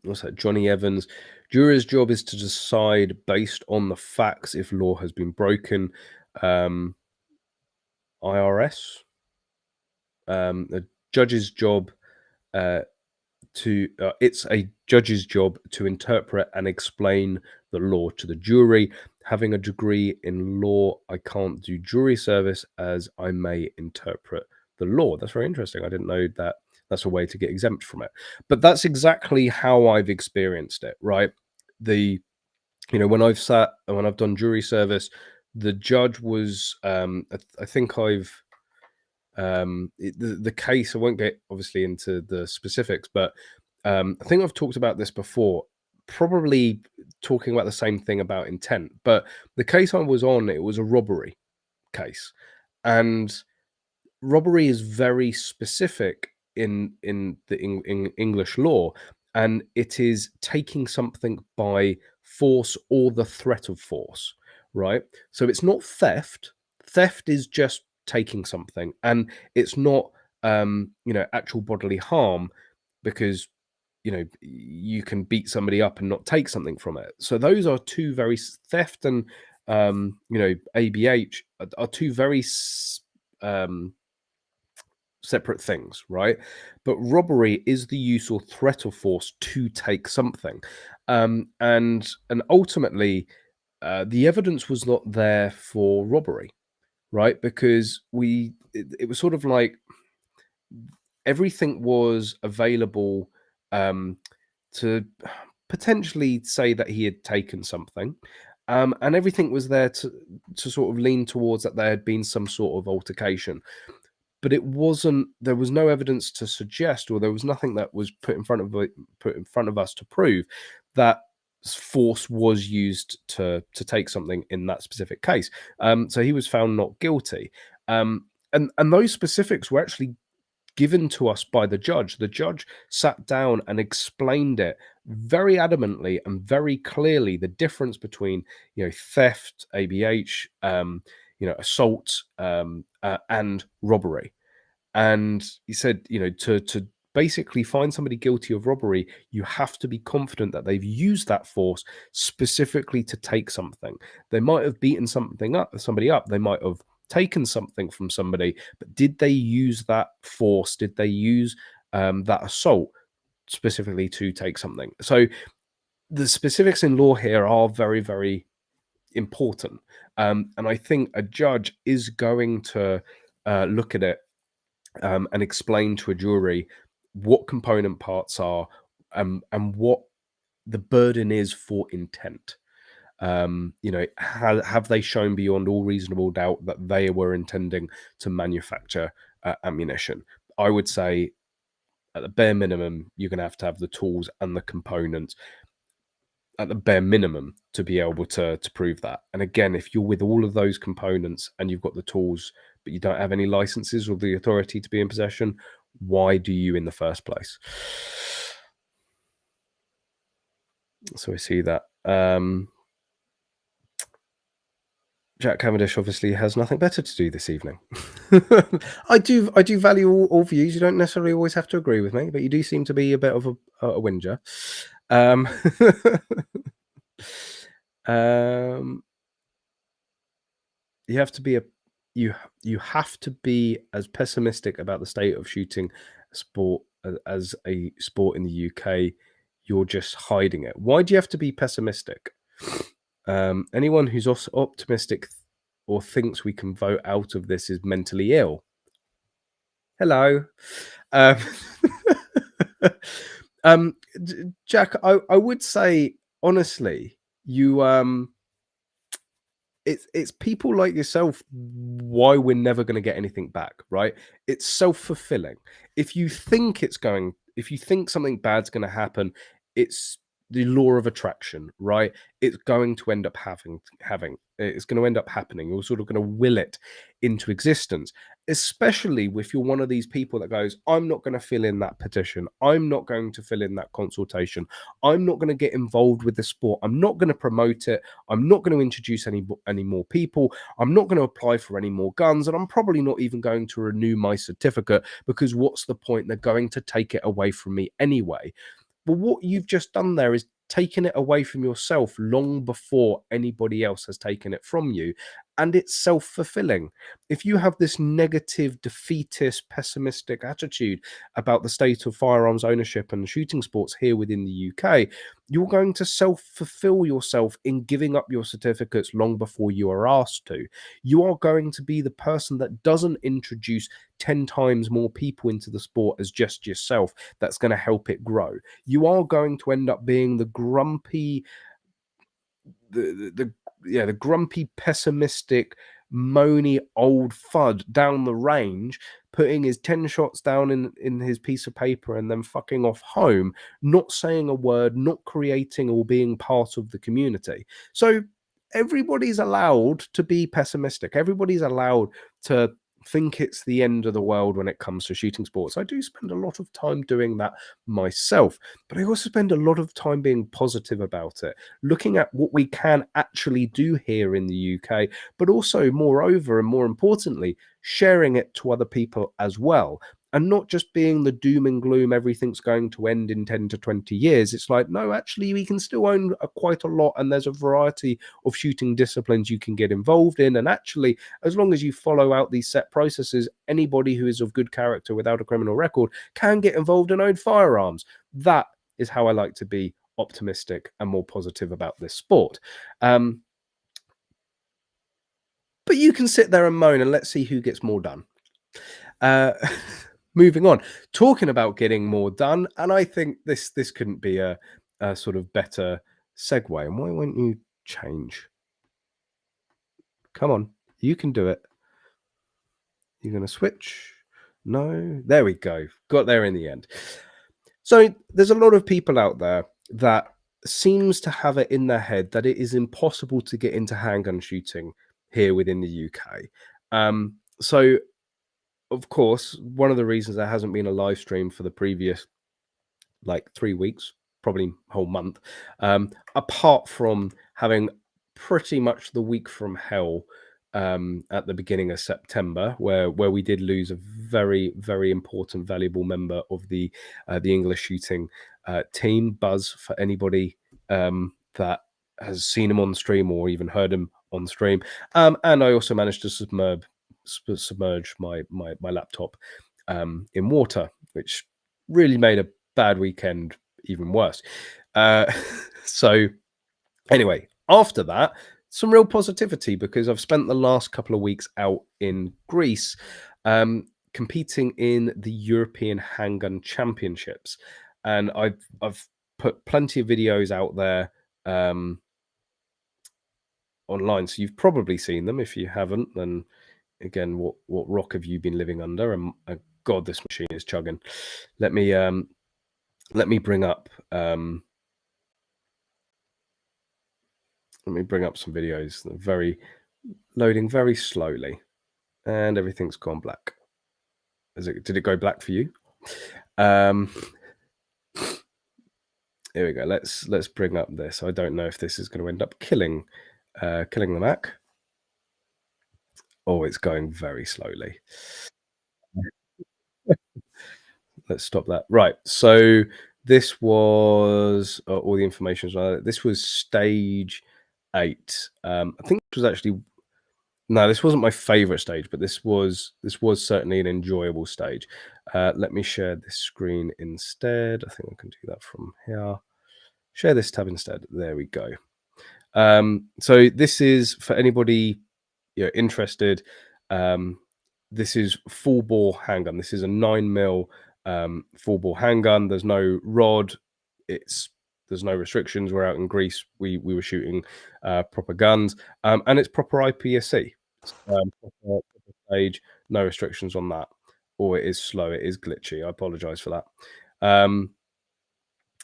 Speaker 1: What's that? Johnny Evans. Jury's job is to decide based on the facts if law has been broken. IRS. The judge's job it's a judge's job to interpret and explain the law to the jury. Having a degree in law, I can't do jury service as I may interpret the law. That's very interesting. I didn't know that that's a way to get exempt from it. But that's exactly how I've experienced it, right? When I've done jury service, the judge was I think the case, I won't get obviously into the specifics, but I think I've talked about this before, probably talking about the same thing about intent. But the case I was on, it was a robbery case, and robbery is very specific in the English law, and it is taking something by force or the threat of force, right? So it's not theft. Theft is just taking something, and it's not actual bodily harm, because you can beat somebody up and not take something from it. So those are two very theft and ABH are two very separate things, right? But robbery is the use or threat of force to take something, and ultimately, the evidence was not there for robbery, right? Because it was sort of like everything was available to potentially say that he had taken something. And everything was there to sort of lean towards that there had been some sort of altercation, but it wasn't. There was no evidence to suggest, or there was nothing that was put in front of us to prove that force was used to take something in that specific case. So he was found not guilty, and those specifics were actually given to us by the judge. The judge sat down and explained it very adamantly and very clearly, the difference between theft, ABH, assault, and robbery. And he said, to basically find somebody guilty of robbery, you have to be confident that they've used that force specifically to take something. They might have beaten somebody up. They might have taken something from somebody, but did they use that force? Did they use that assault specifically to take something? So the specifics in law here are very, very important. And I think a judge is going to look at it and explain to a jury what component parts are, and what the burden is for intent. Have they shown beyond all reasonable doubt that they were intending to manufacture ammunition? I would say at the bare minimum, you're going to have the tools and the components at the bare minimum to be able to prove that. And again, if you're with all of those components and you've got the tools, but you don't have any licenses or the authority to be in possession, why do you in the first place? So I see that. Jack Cavendish obviously has nothing better to do this evening. I do value all views. You don't necessarily always have to agree with me, but you do seem to be a bit of a whinger. You have to be you have to be as pessimistic about the state of shooting sport as a sport in the UK. You're just hiding it. Why do you have to be pessimistic? Anyone who's optimistic or thinks we can vote out of this is mentally ill. Hello. Jack, I would say honestly, you it's people like yourself why we're never going to get anything back, right? It's self-fulfilling. If you think something bad's going to happen, it's the law of attraction, right? It's going to end up having it's going to end up happening. You're sort of going to will it into existence, especially if you're one of these people that goes, I'm not going to fill in that petition, I'm not going to fill in that consultation, I'm not going to get involved with the sport, I'm not going to promote it, I'm not going to introduce any more people. I'm not going to apply for any more guns, and I'm probably not even going to renew my certificate because what's the point? They're going to take it away from me anyway. But what you've just done there is taken it away from yourself long before anybody else has taken it from you. And it's self fulfilling. If you have this negative, defeatist, pessimistic attitude about the state of firearms ownership and shooting sports here within the UK, you're going to self fulfill yourself in giving up your certificates long before you are asked to. You are going to be the person that doesn't introduce 10 times more people into the sport as just yourself that's going to help it grow. You are going to end up being the grumpy, the grumpy, pessimistic, moany old fud down the range, putting his 10 shots down in his piece of paper and then fucking off home, not saying a word, not creating or being part of the community. So everybody's allowed to be pessimistic. Everybody's allowed to think it's the end of the world when it comes to shooting sports. I do spend a lot of time doing that myself, but I also spend a lot of time being positive about it, looking at what we can actually do here in the UK, but also, moreover and more importantly, sharing it to other people as well. And not just being the doom and gloom, everything's going to end in 10 to 20 years. It's like, no, actually, we can still own quite a lot. And there's a variety of shooting disciplines you can get involved in. And actually, as long as you follow out these set processes, anybody who is of good character without a criminal record can get involved and own firearms. That is how I like to be optimistic and more positive about this sport. But you can sit there and moan and let's see who gets more done. Moving on, talking about getting more done, and I think this couldn't be a sort of better segue. And why won't you change? Come on, you can do it. You're going to switch? No, there we go. Got there in the end. So there's a lot of people out there that seems to have it in their head that it is impossible to get into handgun shooting here within the UK. So of course, one of the reasons there hasn't been a live stream for the previous like 3 weeks, probably whole month, apart from having pretty much the week from hell at the beginning of September, where we did lose a very, very important, valuable member of the English shooting team. Buzz, for anybody that has seen him on stream or even heard him on stream, and I also managed to submerge my laptop in water, which really made a bad weekend even worse. So anyway, after that, some real positivity because I've spent the last couple of weeks out in Greece competing in the European Handgun Championships, and I've put plenty of videos out there online, so you've probably seen them. If you haven't, then again, what rock have you been living under? And God, this machine is chugging. Let me bring up some videos. They're loading very slowly, and everything's gone black. Did it go black for you? Here we go. Let's bring up this. I don't know if this is going to end up killing the Mac. Oh, it's going very slowly. Let's stop that. Right. So this was all the information. This was stage 8. I think this was actually this wasn't my favorite stage, but this was certainly an enjoyable stage. Let me share this screen instead. I think I can do that from here. Share this tab instead. There we go. So this is for anybody interested. This is full bore handgun. This is a 9mm full bore handgun. There's no rod. There's no restrictions. We're out in Greece. We were shooting proper guns, and it's proper IPSC. Proper stage. No restrictions on that. Or it is slow. It is glitchy. I apologize for that.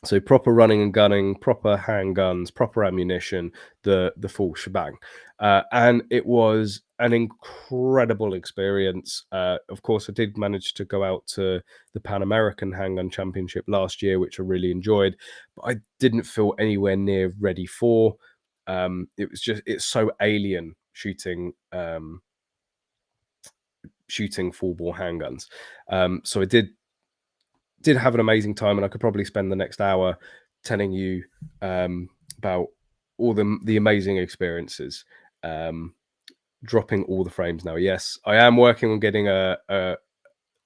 Speaker 1: So proper running and gunning, proper handguns, proper ammunition, the full shebang, and it was an incredible experience. Of course, I did manage to go out to the Pan American Handgun Championship last year, which I really enjoyed, but I didn't feel anywhere near ready for. It's so alien shooting full bore handguns. So I did have an amazing time, and I could probably spend the next hour telling you about all the amazing experiences. Dropping all the frames now. Yes, I am working on getting a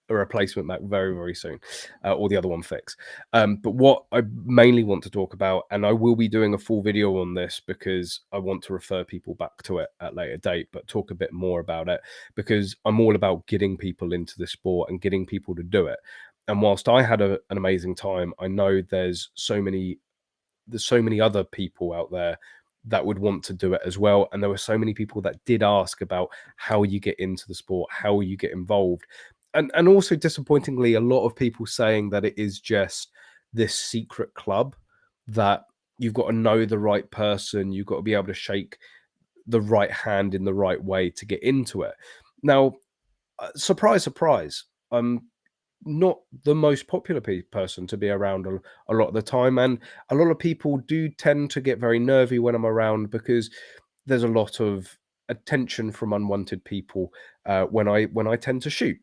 Speaker 1: replacement Mac very, very soon, or the other one fixed. But what I mainly want to talk about, and I will be doing a full video on this because I want to refer people back to it at a later date, but talk a bit more about it because I'm all about getting people into the sport and getting people to do it. And whilst I had an amazing time, I know there's so many other people out there that would want to do it as well. And there were so many people that did ask about how you get into the sport, how you get involved. And also disappointingly, a lot of people saying that it is just this secret club that you've got to know the right person, you've got to be able to shake the right hand in the right way to get into it. Now, surprise, surprise, I'm not the most popular person to be around a lot of the time, and a lot of people do tend to get very nervy when I'm around because there's a lot of attention from unwanted people when I tend to shoot.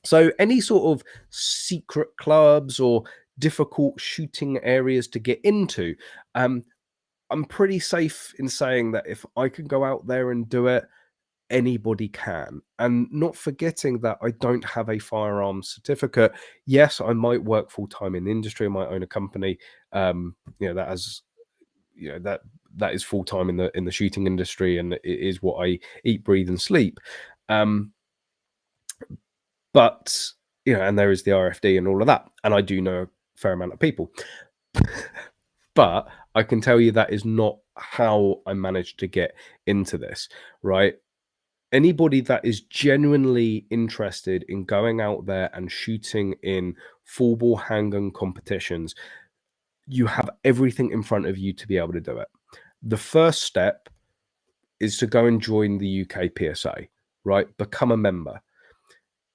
Speaker 1: So any sort of secret clubs or difficult shooting areas to get into, I'm pretty safe in saying that if I can go out there and do it, anybody can. And not forgetting that I don't have a firearms certificate. Yes, I might work full time in the industry, I might own a company, that has, that is full time in the shooting industry, and it is what I eat, breathe, and sleep. But and there is the RFD and all of that, and I do know a fair amount of people. But I can tell you that is not how I managed to get into this, right? Anybody that is genuinely interested in going out there and shooting in full bore handgun competitions, you have everything in front of you to be able to do it. The first step is to go and join the UK PSA, right? Become a member.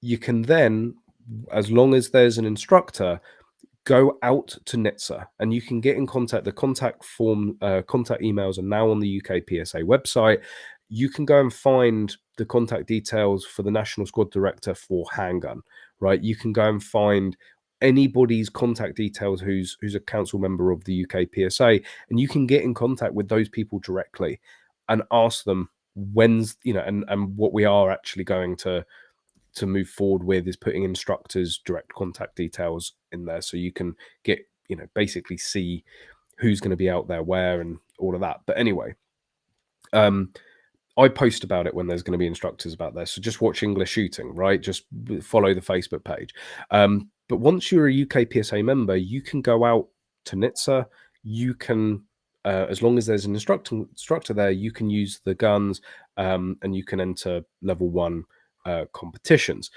Speaker 1: You can then, as long as there's an instructor, go out to NHTSA and you can get in contact. The contact emails are now on the UK PSA website. You can go and find the contact details for the National Squad Director for handgun, right? You can go and find anybody's contact details who's a council member of the UK PSA, and you can get in contact with those people directly and ask them when's, and what we are actually going to move forward with is putting instructors' direct contact details in there so you can get, basically see who's going to be out there where and all of that. But anyway, I post about it when there's going to be instructors about this. So just watch EnglishShooting, right? Just follow the Facebook page. But once you're a UK PSA member, you can go out to NHTSA. You can, as long as there's an instructor there, you can use the guns and you can enter level 1 competitions.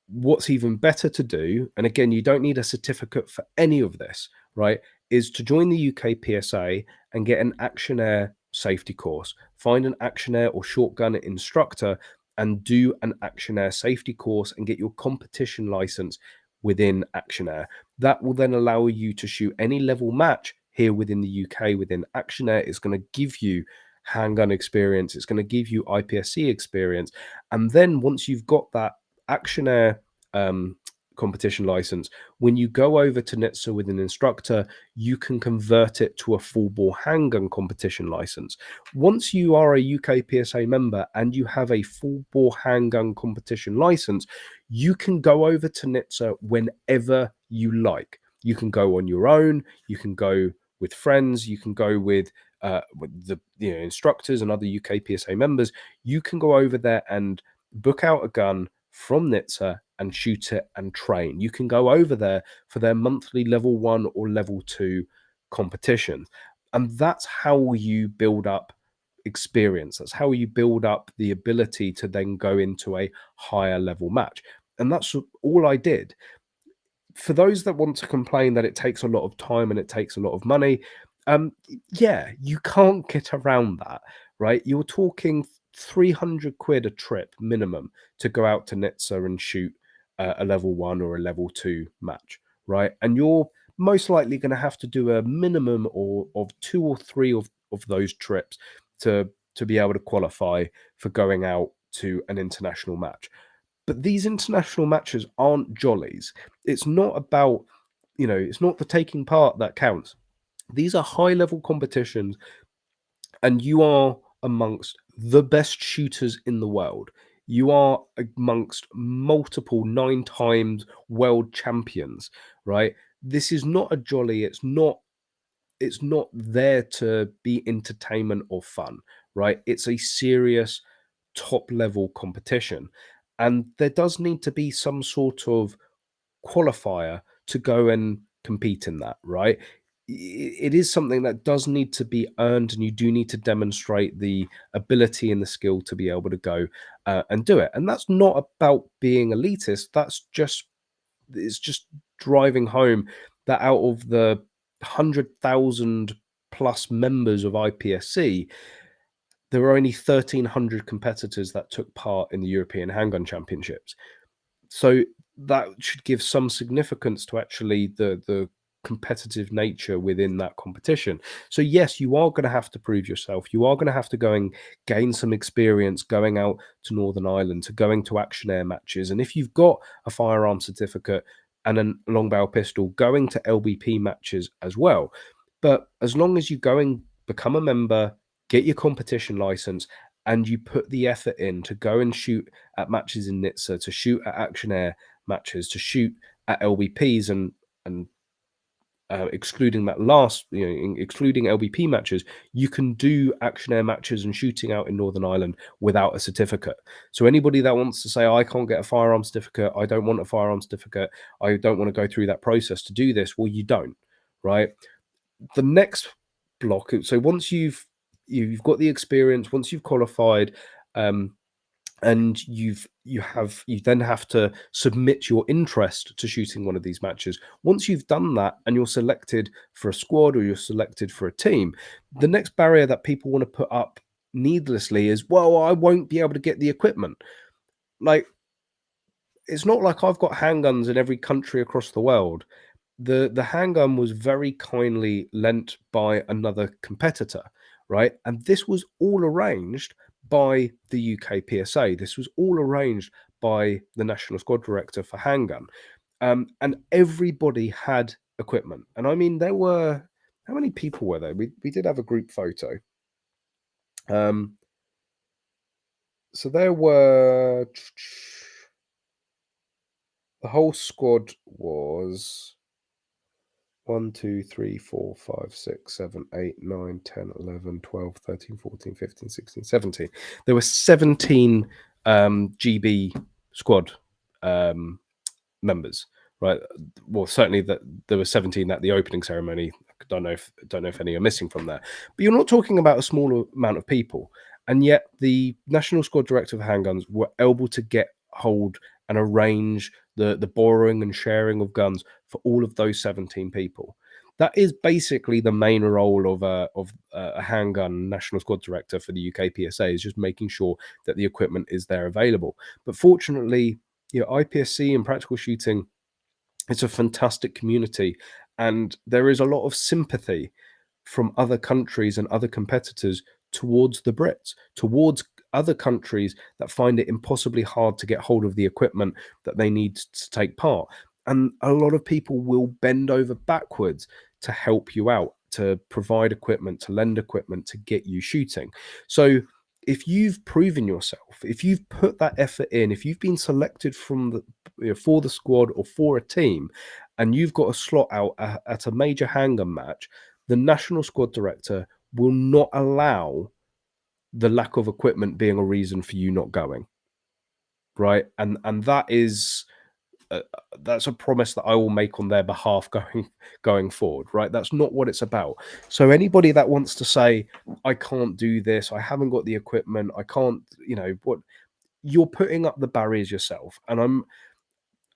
Speaker 1: What's even better to do, and again, you don't need a certificate for any of this, right, is to join the UK PSA and get an Action Air safety course. Find an Action Air or shotgun instructor and do an Action Air safety course and get your competition license within Action Air. That will then allow you to shoot any level match here within the UK within Action Air. It's going to give you handgun experience, it's going to give you IPSC experience, and then once you've got that Action Air competition license, when you go over to NHTSA with an instructor, you can convert it to a full bore handgun competition license. Once you are a UK PSA member and you have a full bore handgun competition license, you can go over to NHTSA whenever you like. You can go on your own, you can go with friends, you can go with the instructors and other UK PSA members. You can go over there and book out a gun from NHTSA and shoot it and train. You can go over there for their monthly level 1 or level 2 competitions. And that's how you build up experience. That's how you build up the ability to then go into a higher level match. And that's all I did. For those that want to complain that it takes a lot of time and it takes a lot of money, yeah, you can't get around that, right? You're talking 300 quid a trip minimum to go out to NHTSA and shoot a level 1 or a level 2 match, right? And you're most likely going to have to do a minimum of 2 or 3 of those trips to be able to qualify for going out to an international match. But these international matches aren't jollies. It's not about, it's not the taking part that counts. These are high level competitions, and you are amongst the best shooters in the world. You are amongst multiple 9 times world champions, right? This is not a jolly. It's not there to be entertainment or fun, right? It's a serious top level competition. And there does need to be some sort of qualifier to go and compete in that, right? It is something that does need to be earned, and you do need to demonstrate the ability and the skill to be able to go and do it. And that's not about being elitist. It's just driving home that out of the 100,000 plus members of IPSC, there were only 1,300 competitors that took part in the European Handgun Championships. So that should give some significance to actually the competitive nature within that competition. So yes, you are going to have to prove yourself. You are going to have to go and gain some experience going out to Northern Ireland, to going to action air matches. And if you've got a firearm certificate and a long barrel pistol, going to LBP matches as well. But as long as you go and become a member, get your competition license, and you put the effort in to go and shoot at matches in NHTSA, to shoot at action air matches, to shoot at LBPs, and excluding that last, excluding LBP matches, you can do action air matches and shooting out in Northern Ireland without a certificate. So anybody that wants to say, I can't get a firearm certificate, I don't want a firearm certificate, I don't want to go through that process to do this, well, you don't, right? The next block, so once you've got the experience, once you've qualified, and you then have to submit your interest to shooting one of these matches. Once you've done that and you're selected for a squad or you're selected for a team, the next barrier that people want to put up needlessly is, well, I won't be able to get the equipment. Like, it's not like I've got handguns in every country across the world. The handgun was very kindly lent by another competitor, right? And this was all arranged by the UK PSA. This was all arranged by the National Squad Director for handgun. And everybody had equipment. And I mean, there were, how many people were there? We did have a group photo. So there were, the whole squad was 1, 2, 3, 4, 5, 6, 7, 8, 9, 10, 11, 12, 13, 14, 15, 16, 17. There were 17 GB squad members, right? Well, certainly that there were 17 at the opening ceremony. I don't know if any are missing from there. But you're not talking about a small amount of people. And yet the National Squad Director for Handguns were able to get hold and arrange the borrowing and sharing of guns for all of those 17 people. That is basically the main role of a handgun National Squad Director for the UK PSA, is just making sure that the equipment is there available. But fortunately, IPSC and practical shooting, it's a fantastic community, and there is a lot of sympathy from other countries and other competitors towards the Brits, towards other countries that find it impossibly hard to get hold of the equipment that they need to take part. And a lot of people will bend over backwards to help you out, to provide equipment, to lend equipment, to get you shooting. So if you've proven yourself, if you've put that effort in, if you've been selected from for the squad or for a team, and you've got a slot out at a major handgun match, the National Squad Director will not allow the lack of equipment being a reason for you not going. right? And that is that's a promise that I will make on their behalf going forward, right? That's not what it's about. So anybody that wants to say I can't do this, I haven't got the equipment, I can't, what, you're putting up the barriers yourself, and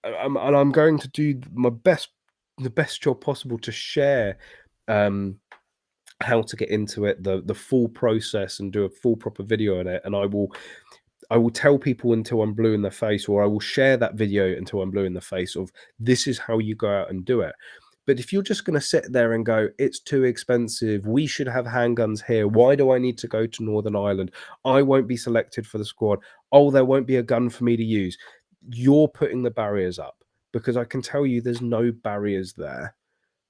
Speaker 1: I'm going to do my best, the best job possible to share how to get into it, the full process, and do a full proper video on it. And I will tell people until I'm blue in the face, or I will share that video until I'm blue in the face of this is how you go out and do it. But if you're just going to sit there and go, it's too expensive, we should have handguns here, why do I need to go to Northern Ireland? I won't be selected for the squad. Oh, there won't be a gun for me to use. You're putting the barriers up, because I can tell you there's no barriers there.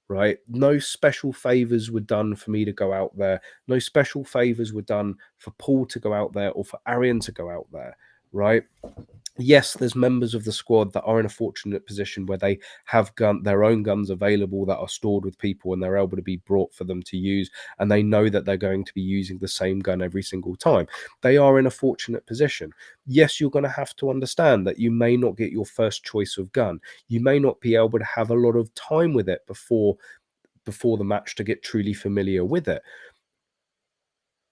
Speaker 1: Right? No special favors were done for me to go out there. No special favors were done for Paul to go out there, or for Arian to go out there. Right? Yes, there's members of the squad that are in a fortunate position where they have their own guns available that are stored with people, and they're able to be brought for them to use, and they know that they're going to be using the same gun every single time. They are in a fortunate position. Yes, you're going to have to understand that you may not get your first choice of gun. You may not be able to have a lot of time with it before the match to get truly familiar with it.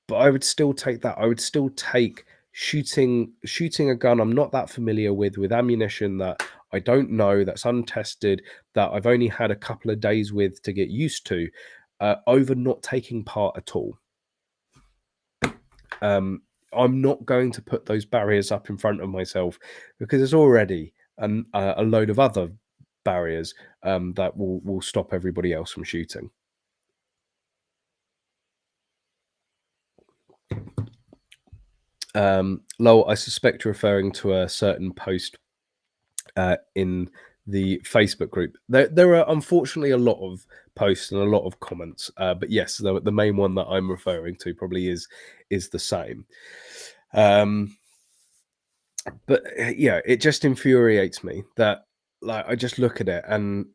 Speaker 1: But I would still take that. I would still take shooting a gun I'm not that familiar with ammunition that I don't know, that's untested, that I've only had a couple of days with to get used to, over not taking part at all. I'm not going to put those barriers up in front of myself, because there's already a load of other barriers that will stop everybody else from shooting. Lowell, I suspect you're referring to a certain post in the Facebook group. There are unfortunately a lot of posts and a lot of comments, but yes, the main one that I'm referring to probably is the same. But yeah, it just infuriates me that, like, I just look at it and,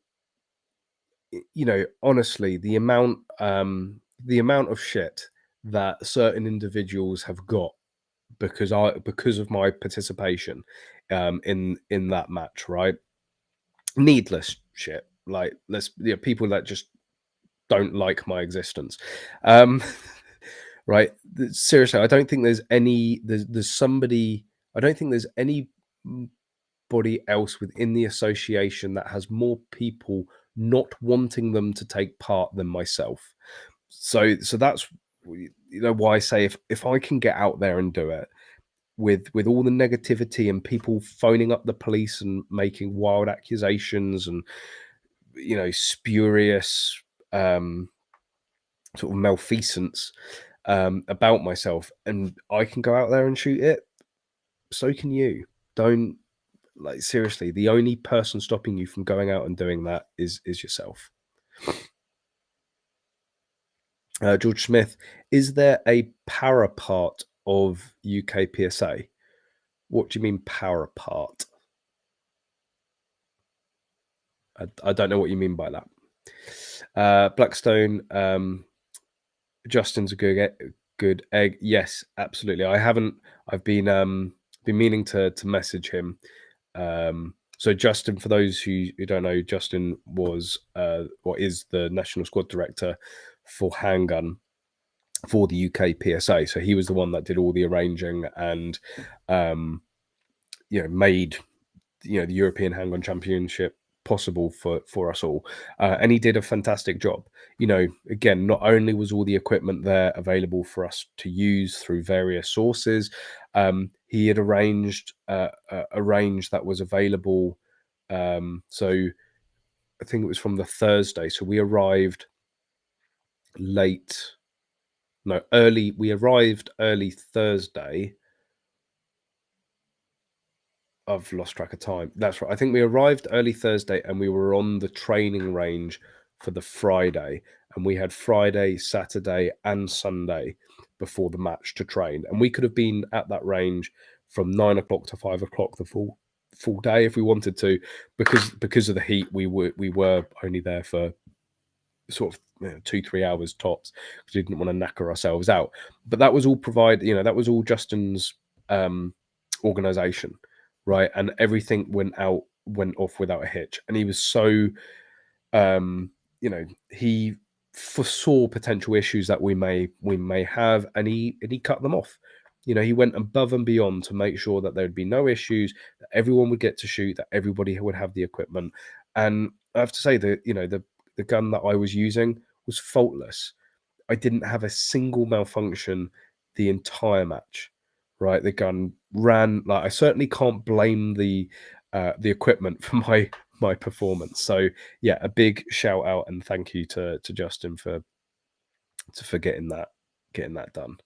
Speaker 1: honestly, the amount of shit that certain individuals have got because of my participation in that match, right? Needless shit. Like, people that just don't like my existence. Right? Seriously, I don't think there's somebody. I don't think there's anybody else within the association that has more people not wanting them to take part than myself. So that's why I say, if I can get out there and do it, with all the negativity and people phoning up the police and making wild accusations and spurious sort of malfeasance about myself, and I can go out there and shoot it, so can you. Don't, like, seriously, the only person stopping you from going out and doing that is yourself. George Smith, is there a para part of UK PSA? What do you mean para part? I don't know what you mean by that. Blackstone, Justin's a good egg. Yes, absolutely. I've been meaning to message him. So Justin, for those who don't know, Justin was is the national squad director for handgun for the UK PSA. So he was the one that did all the arranging and made the European Handgun Championship possible for us all, and he did a fantastic job. Again, not only was all the equipment there available for us to use through various sources, he had arranged a range that was available. So I think it was from the Thursday. So we arrived early. We arrived early Thursday. I've lost track of time. That's right. I think we arrived early Thursday and we were on the training range for the Friday. And we had Friday, Saturday, and Sunday before the match to train. And we could have been at that range from 9 o'clock to 5 o'clock the full day if we wanted to, because of the heat. We were only there for sort of 2-3 hours tops, because we didn't want to knacker ourselves out. But that was all that was all Justin's organization, right? And everything went off without a hitch. And he was so, he foresaw potential issues that we may have, and he cut them off. He went above and beyond to make sure that there would be no issues, that everyone would get to shoot, that everybody would have the equipment. And I have to say that the gun that I was using was faultless. I didn't have a single malfunction the entire match. Right, the gun ran like I certainly can't blame the equipment for my performance. So yeah, a big shout out and thank you to Justin for getting that done.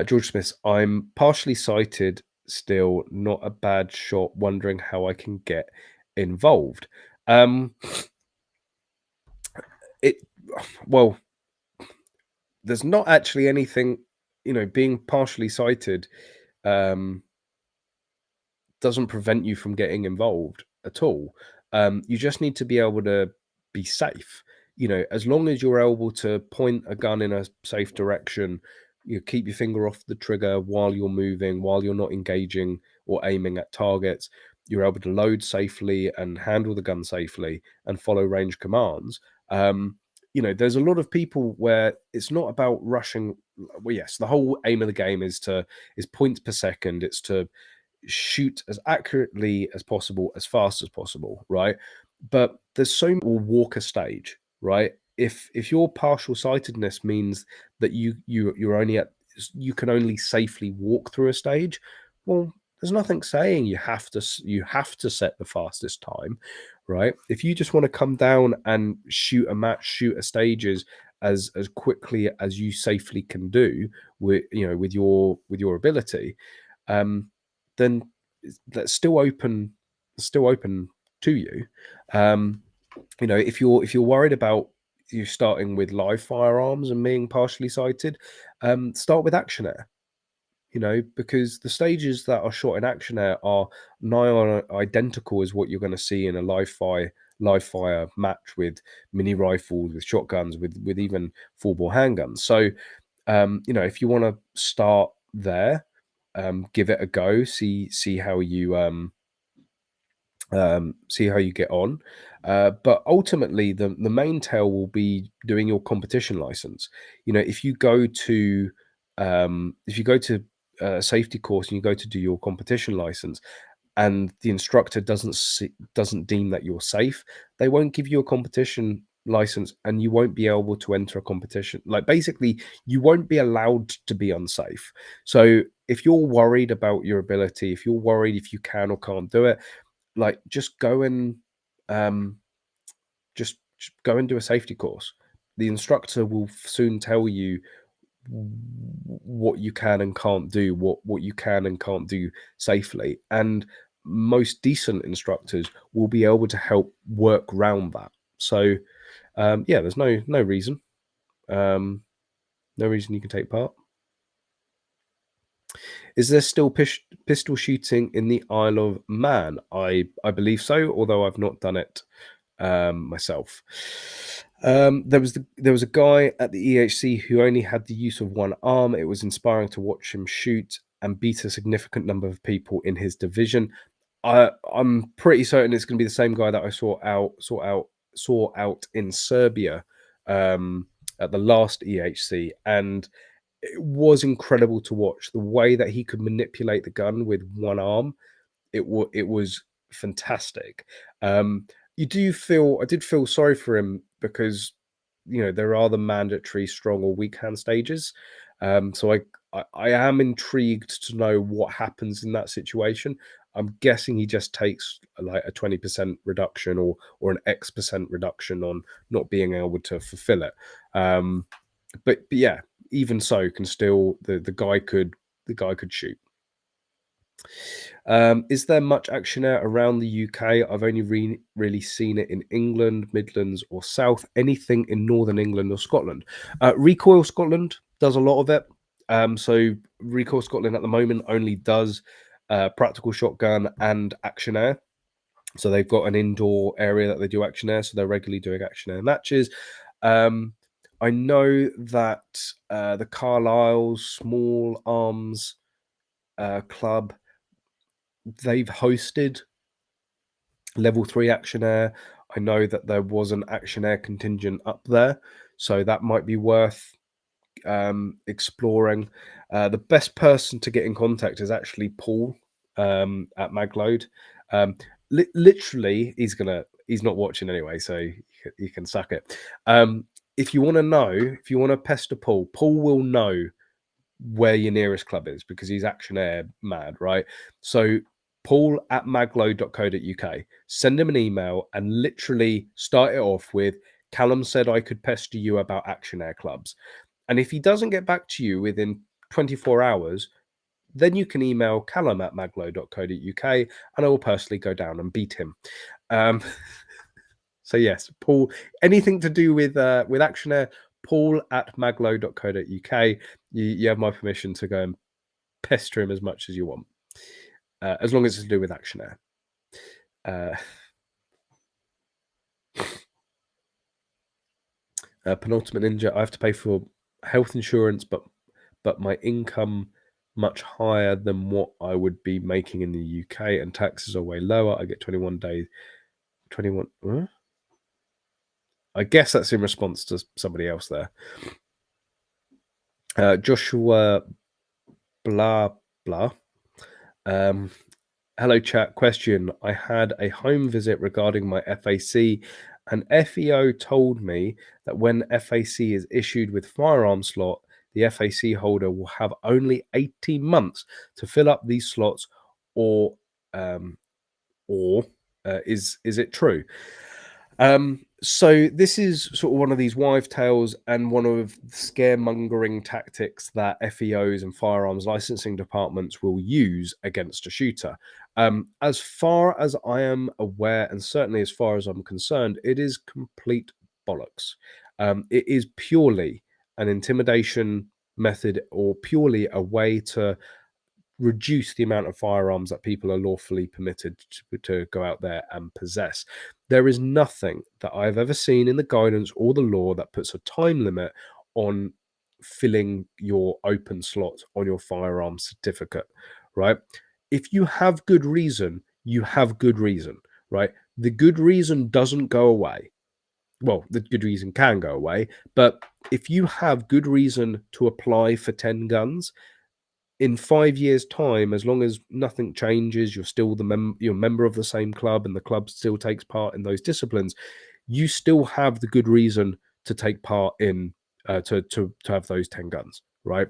Speaker 1: George Smith, I'm partially sighted still, not a bad shot. Wondering how I can get involved. It well, there's not actually anything, being partially sighted. Doesn't prevent you from getting involved at all. You just need to be able to be safe. As long as you're able to point a gun in a safe direction, you keep your finger off the trigger while you're moving, while you're not engaging or aiming at targets. You're able to load safely and handle the gun safely and follow range commands. There's a lot of people where it's not about rushing. Well, yes, the whole aim of the game is points per second. It's to shoot as accurately as possible, as fast as possible, right? But there's so many will walk a stage, right? If your partial sightedness means that you're only you can only safely walk through a stage, well, there's nothing saying you have to set the fastest time, right? If you just want to come down and shoot a match, shoot a stages as quickly as you safely can do with your ability, um, then that's still open to you. Um, if you're worried about you starting with live firearms and being partially sighted, start with action air. Because the stages that are shot in action air are nigh on identical as what you're going to see in a live fire match with mini rifles, with shotguns, with even full bore handguns. So if you want to start there, give it a go, see how you get on. But ultimately, the main tail will be doing your competition license. If you go to a safety course and you go to do your competition license, and the instructor doesn't deem that you're safe, they won't give you a competition license, and you won't be able to enter a competition. Like, basically, you won't be allowed to be unsafe. So if you're worried about your ability, if you're worried if you can or can't do it, like, just go and um just go and do a safety course. The instructor will soon tell you what you can and can't do, what you can and can't do safely, and most decent instructors will be able to help work around that. So yeah, there's no reason, um no reason you can take part. Is there still pistol shooting in the Isle of Man? I believe so, although I've not done it myself. There was a guy at the EHC who only had the use of one arm. It was inspiring to watch him shoot and beat a significant number of people in his division. I'm pretty certain it's going to be the same guy that I saw out in Serbia at the last EHC, and it was incredible to watch the way that he could manipulate the gun with one arm. It was fantastic. Um, I did feel sorry for him because there are the mandatory strong or weak hand stages. So I am intrigued to know what happens in that situation. I'm guessing he just takes like a 20% reduction or an X% reduction on not being able to fulfill it. But yeah, even so, can still the guy could shoot. Is there much action air around the UK? I've only really seen it in England, Midlands, or South. Anything in Northern England or Scotland? Recoil Scotland does a lot of it. So Recoil Scotland at the moment only does practical shotgun and action air. So they've got an indoor area that they do action air. So they're regularly doing action air matches. I know that the Carlisle Small Arms Club they've hosted level 3 Action Air. I know that there was an Action Air contingent up there, so that might be worth exploring. The best person to get in contact is actually Paul at Magload. Literally, he's not watching anyway, so you can suck it. If you want to know, if you want to pester Paul, Paul will know where your nearest club is because he's Action Air mad, right? So Paul at magload.co.uk, send him an email and literally start it off with, Callum said I could pester you about Action Air clubs. And if he doesn't get back to you within 24 hours, then you can email Callum at magload.co.uk and I will personally go down and beat him. So yes, Paul, anything to do with Action Air, Paul at maglow.co.uk. You have my permission to go and pester him as much as you want, as long as it's to do with Action Air. Penultimate Ninja, I have to pay for health insurance, but my income much higher than what I would be making in the UK, and taxes are way lower. I get 21 days. 21. Huh? I guess that's in response to somebody else there. Joshua blah blah. Hello chat. Question: I had a home visit regarding my FAC, and FEO told me that when FAC is issued with firearm slot, the FAC holder will have only 18 months to fill up these slots, or is it true? So this is sort of one of these wives' tales and one of the scaremongering tactics that FEOs and firearms licensing departments will use against a shooter. As far as I am aware, and certainly as far as I'm concerned, it is complete bollocks. It is purely an intimidation method or purely a way to reduce the amount of firearms that people are lawfully permitted to go out there and possess. There is nothing that I've ever seen in the guidance or the law that puts a time limit on filling your open slot on your firearm certificate, right? If you have good reason, you have good reason, right? The good reason doesn't go away. Well, the good reason can go away, but if you have good reason to apply for 10 guns, in 5 years' time, as long as nothing changes, you're still you're a member of the same club and the club still takes part in those disciplines, you still have the good reason to take part in to have those 10 guns, right?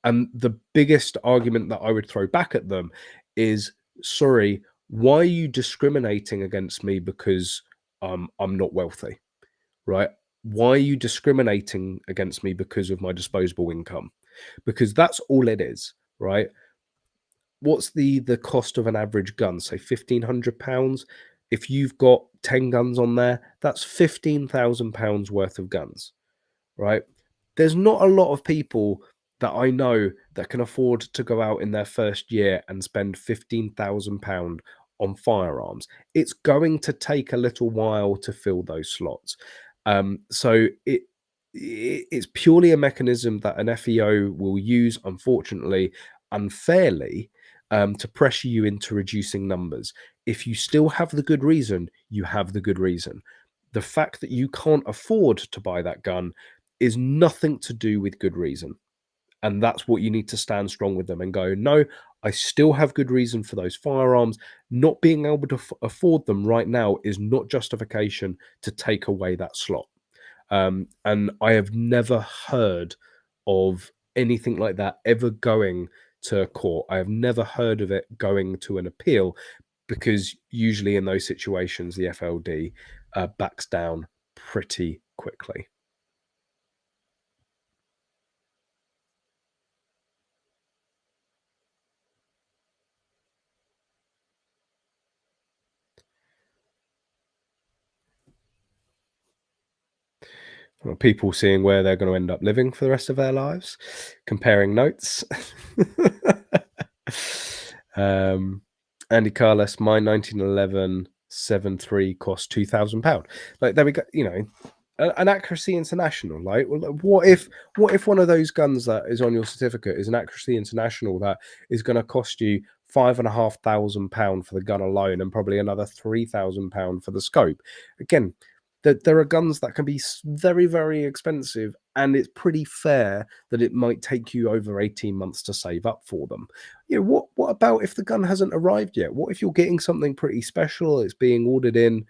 Speaker 1: And the biggest argument that I would throw back at them is, sorry, why are you discriminating against me because I'm not wealthy, right? Why are you discriminating against me because of my disposable income? Because that's all it is, right? What's the cost of an average gun? Say £1,500. If you've got 10 guns on there, that's £15,000 worth of guns, right? There's not a lot of people that I know that can afford to go out in their first year and spend £15,000 on firearms. It's going to take a little while to fill those slots. So it's purely a mechanism that an FEO will use, unfortunately, unfairly, to pressure you into reducing numbers. If you still have the good reason, you have the good reason. The fact that you can't afford to buy that gun is nothing to do with good reason. And that's what you need to stand strong with them and go, no, I still have good reason for those firearms. Not being able to afford them right now is not justification to take away that slot. And I have never heard of anything like that ever going to court. I have never heard of it going to an appeal, because usually in those situations, the FLD backs down pretty quickly. People seeing where they're going to end up living for the rest of their lives, comparing notes. Andy Carlos, my 1911 7.3 cost £2,000. Like, there we go. You know, an Accuracy International. Like, what if one of those guns that is on your certificate is an Accuracy International that is going to cost you £5,500 for the gun alone, and probably another £3,000 for the scope. Again, there are guns that can be very, very expensive, and it's pretty fair that it might take you over 18 months to save up for them. You know, what about if the gun hasn't arrived yet? What if you're getting something pretty special? It's being ordered in,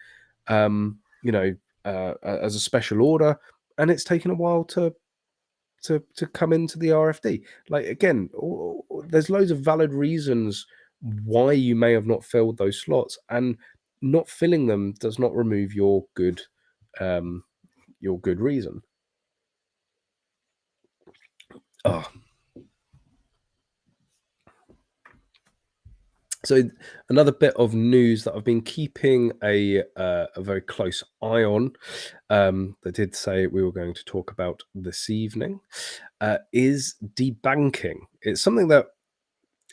Speaker 1: you know, as a special order, and it's taken a while to come into the RFD. Like, again, there's loads of valid reasons why you may have not filled those slots, and not filling them does not remove um, your good reason. Oh. So another bit of news that I've been keeping a very close eye on, that did say we were going to talk about this evening, is debanking. It's something that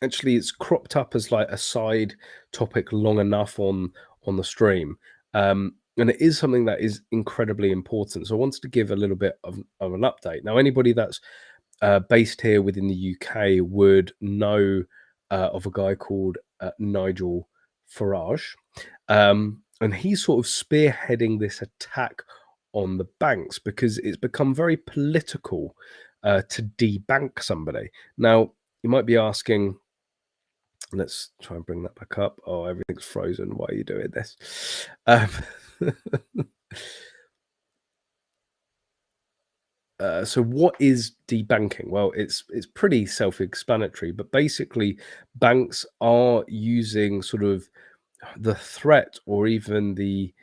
Speaker 1: actually it's cropped up as like a side topic long enough on the stream, and it is something that is incredibly important. So I wanted to give a little bit of an update. Now, anybody that's based here within the UK would know of a guy called Nigel Farage, and he's sort of spearheading this attack on the banks because it's become very political to debank somebody. Now, you might be asking, let's try and bring that back up. Oh, everything's frozen. Why are you doing this? So what is debanking? Well, it's pretty self-explanatory, but basically banks are using sort of the threat or even the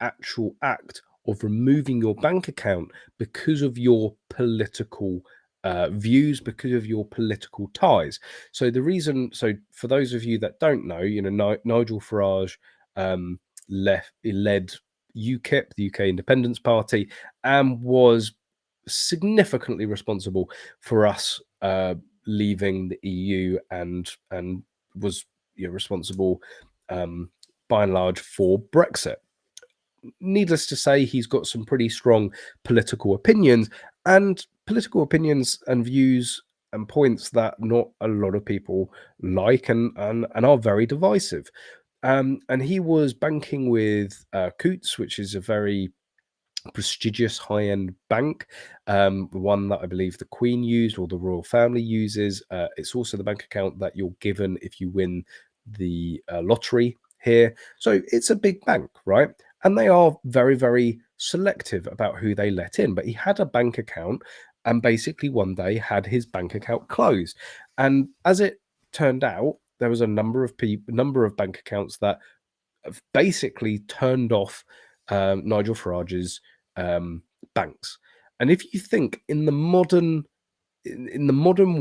Speaker 1: actual act of removing your bank account because of your political views, because of your political ties. So the reason, so for those of you that don't know, you know, Nigel Farage led UKIP, the UK Independence Party, and was significantly responsible for us leaving the EU, and was, you know, responsible by and large for Brexit. Needless to say, he's got some pretty strong political opinions and views and points that not a lot of people like, and are very divisive. And he was banking with Coutts, which is a very prestigious high-end bank, one that I believe the Queen used or the royal family uses. It's also the bank account that you're given if you win the lottery here. So it's a big bank, right? And they are very, very selective about who they let in. But he had a bank account, and basically one day had his bank account closed. And as it turned out, there was a number of bank accounts that have basically turned off Nigel Farage's banks. And if you think in the modern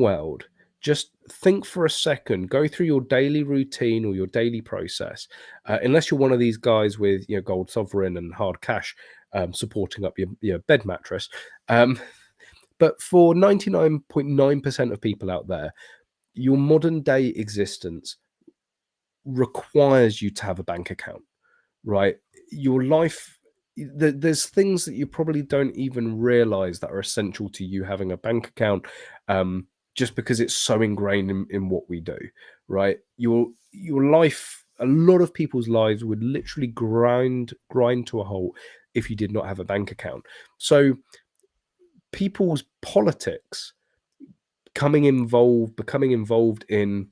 Speaker 1: world, just think for a second, go through your daily routine or your daily process, unless you're one of these guys with, you know, gold sovereign and hard cash supporting up your bed mattress. But for 99.9% of people out there, your modern day existence requires you to have a bank account, right? Your life, there's things that you probably don't even realize that are essential to you having a bank account, just because it's so ingrained in what we do, right? Your life, a lot of people's lives would literally grind to a halt if you did not have a bank account. So people's politics becoming involved in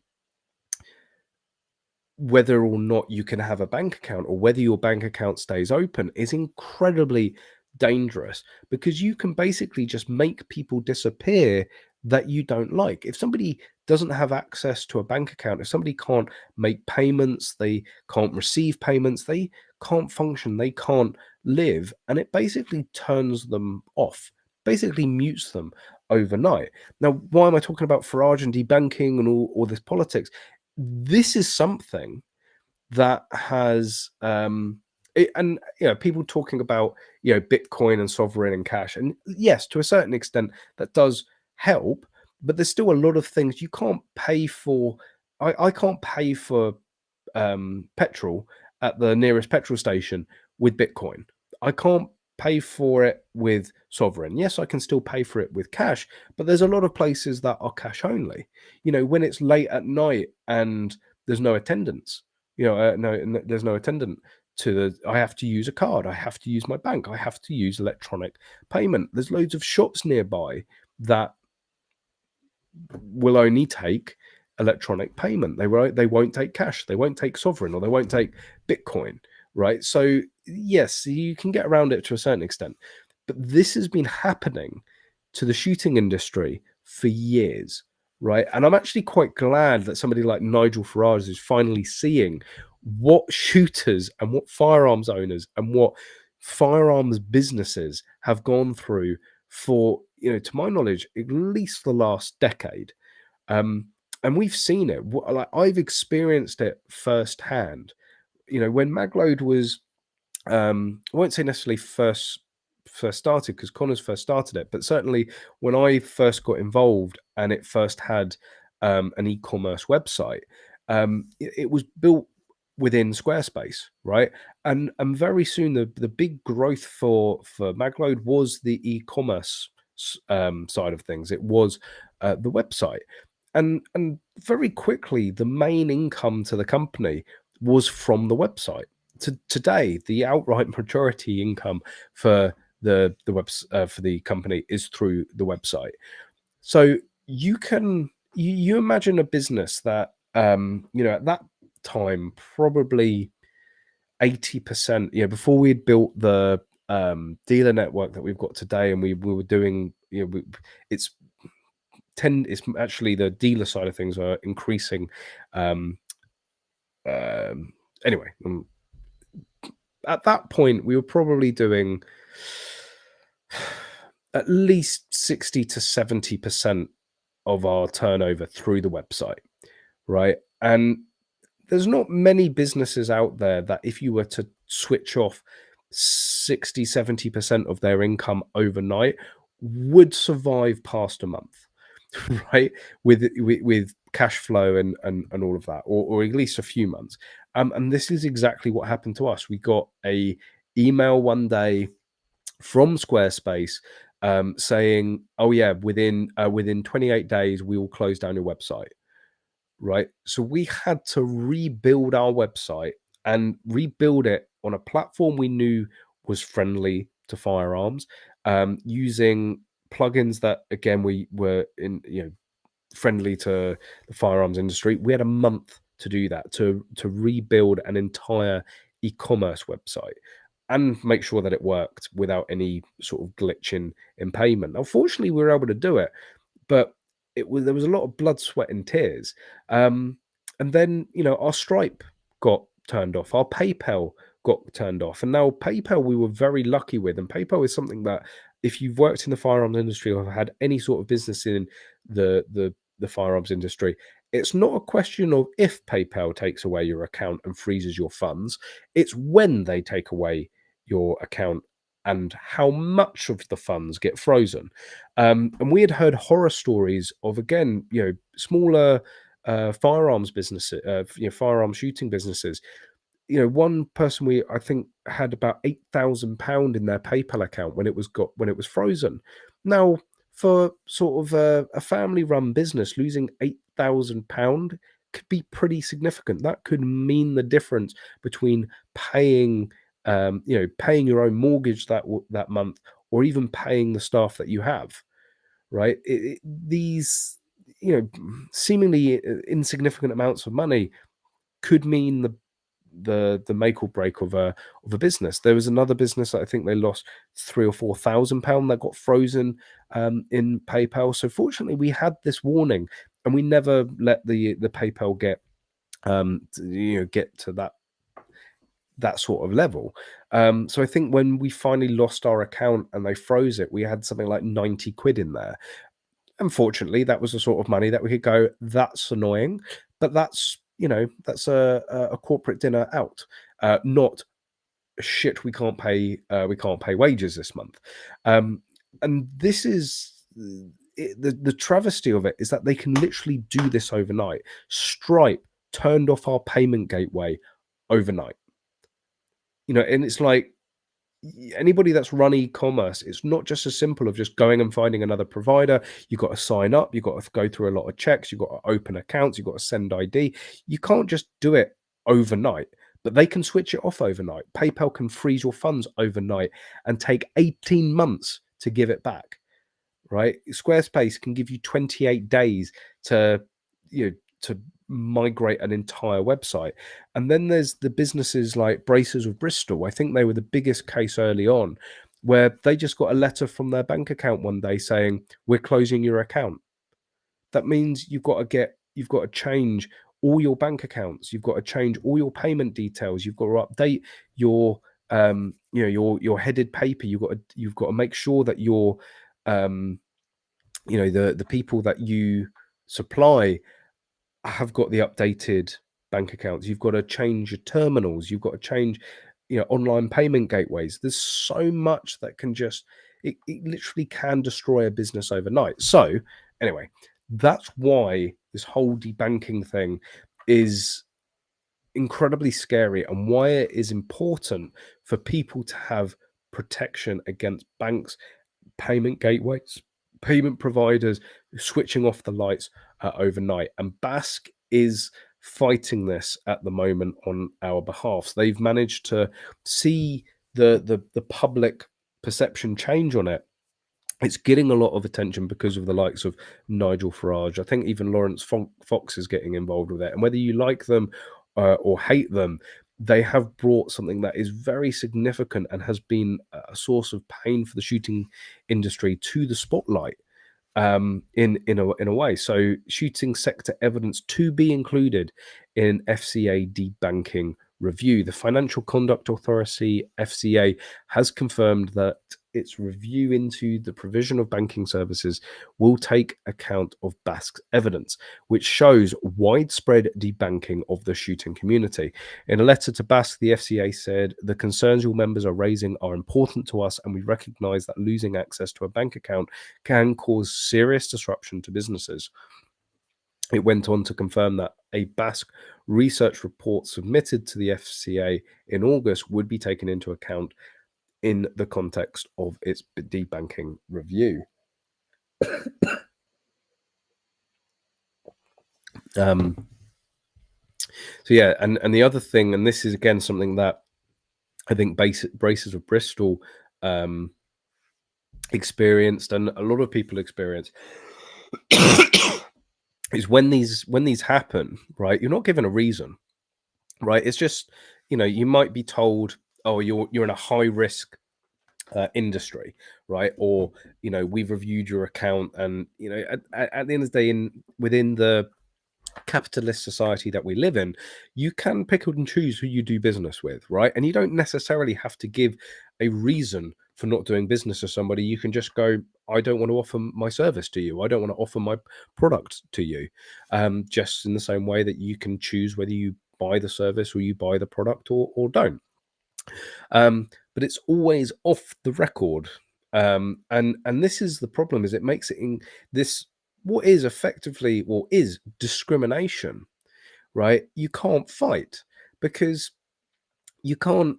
Speaker 1: whether or not you can have a bank account or whether your bank account stays open is incredibly dangerous, because you can basically just make people disappear that you don't like. If somebody doesn't have access to a bank account, if somebody can't make payments, they can't receive payments, they can't function, they can't live, and it basically turns them off, basically mutes them overnight. Now, why am I talking about Farage and debanking and all this politics? This is something that has and you know, people talking about, you know, Bitcoin and sovereign and cash, and yes, to a certain extent that does help, but there's still a lot of things you can't pay for. I can't pay for petrol at the nearest petrol station with Bitcoin. I can't pay for it with Sovereign. Yes, I can still pay for it with cash, but there's a lot of places that are cash only. When it's late at night and there's no attendance, there's no attendant I have to use a card, I have to use my bank, I have to use electronic payment. There's loads of shops nearby that will only take electronic payment. They won't take cash, they won't take Sovereign, or they won't take Bitcoin, right? So yes, you can get around it to a certain extent, but this has been happening to the shooting industry for years, right? And I'm actually quite glad that somebody like Nigel Farage is finally seeing what shooters and what firearms owners and what firearms businesses have gone through for, to my knowledge, at least the last decade. And we've seen it. Like, I've experienced it firsthand. When Magload was, I won't say necessarily first started, because Connor's first started it, but certainly when I first got involved and it first had an e-commerce website, it was built within Squarespace, right? And very soon the big growth for Magload was the e-commerce side of things. It was the website, and very quickly the main income to the company was from the website. Today, the outright majority income for the for the company is through the website. So you imagine a business that at that time, probably 80%, before we'd built the dealer network that we've got today, and we were doing, it's actually the dealer side of things are increasing. Anyway, at that point, we were probably doing at least 60 to 70% of our turnover through the website, right? And there's not many businesses out there that if you were to switch off 60, 70% of their income overnight would survive past a month, right? With cash flow and all of that, or at least a few months. And this is exactly what happened to us. We got a email one day from Squarespace saying, "Oh yeah, within 28 days we will close down your website." Right? So we had to rebuild our website and rebuild it on a platform we knew was friendly to firearms, using plugins that, again, we were in, friendly to the firearms industry. We had a month to do that, to rebuild an entire e-commerce website and make sure that it worked without any sort of glitch in payment. Unfortunately, we were able to do it, but there was a lot of blood, sweat, and tears. And then, our Stripe got turned off, our PayPal got turned off, and now PayPal we were very lucky with. And PayPal is something that, if you've worked in the firearms industry or had any sort of business in the firearms industry, it's not a question of if PayPal takes away your account and freezes your funds, it's when they take away your account and how much of the funds get frozen. And we had heard horror stories of, again, smaller firearms businesses, firearm shooting businesses. One person I think had about £8,000 in their PayPal account when it was frozen. Now, for sort of a family-run business, losing £8,000 could be pretty significant. That could mean the difference between paying paying your own mortgage that month, or even paying the staff that you have, right? These, seemingly insignificant amounts of money could mean the make or break of a business. There was another business that I think they lost £3,000 or £4,000 that got frozen in PayPal. So fortunately, we had this warning, and we never let the PayPal get to that sort of level. So I think when we finally lost our account and they froze it, we had something like 90 quid in there. Unfortunately, that was the sort of money that we could go, that's annoying, but that's a corporate dinner out, not shit, we can't pay wages this month. And this is the travesty of it, is that they can literally do this overnight. Stripe turned off our payment gateway overnight. And it's like, anybody that's run e-commerce, it's not just as simple of just going and finding another provider. You've got to sign up, you've got to go through a lot of checks, you've got to open accounts, you've got to send ID. You can't just do it overnight, but they can switch it off overnight. PayPal can freeze your funds overnight and take 18 months to give it back, right? Squarespace can give you 28 days to, to migrate an entire website. And then there's the businesses like Braces of Bristol. I think they were the biggest case early on, where they just got a letter from their bank account one day saying, we're closing your account. That means you've got to change all your bank accounts. You've got to change all your payment details. You've got to update your your headed paper. You've got to make sure that your the people that you supply have got the updated bank accounts. You've got to change your terminals. You've got to change, online payment gateways. There's so much that can just, it literally can destroy a business overnight. So anyway, that's why this whole debanking thing is incredibly scary, and why it is important for people to have protection against banks, payment gateways, payment providers switching off the lights overnight. And Basque is fighting this at the moment on our behalf. So they've managed to see the public perception change on it. It's getting a lot of attention because of the likes of Nigel Farage. I think even Lawrence Fox is getting involved with it. And whether you like them or hate them, they have brought something that is very significant and has been a source of pain for the shooting industry to the spotlight, in a way. So shooting sector evidence to be included in FCA debanking review. The Financial Conduct Authority, FCA, has confirmed that its review into the provision of banking services will take account of Basque's evidence, which shows widespread debanking of the shooting community. In a letter to Basque, the FCA said, the concerns your members are raising are important to us, and we recognize that losing access to a bank account can cause serious disruption to businesses. It went on to confirm that a Basque research report submitted to the FCA in August would be taken into account in the context of its debanking review. So yeah, and the other thing, and this is again something that I think Braces of Bristol experienced, and a lot of people experience, is when these happen, right? You're not given a reason, right? It's just, you might be told, oh, you're in a high risk industry, right? Or we've reviewed your account, and at the end of the day, within the capitalist society that we live in, you can pick and choose who you do business with, right? And you don't necessarily have to give a reason for not doing business with somebody. You can just go, I don't want to offer my service to you, I don't want to offer my product to you, just in the same way that you can choose whether you buy the service or you buy the product or don't. But it's always off the record, and this is the problem, is it makes it in this, what is effectively, or is discrimination, right? You can't fight because you can't,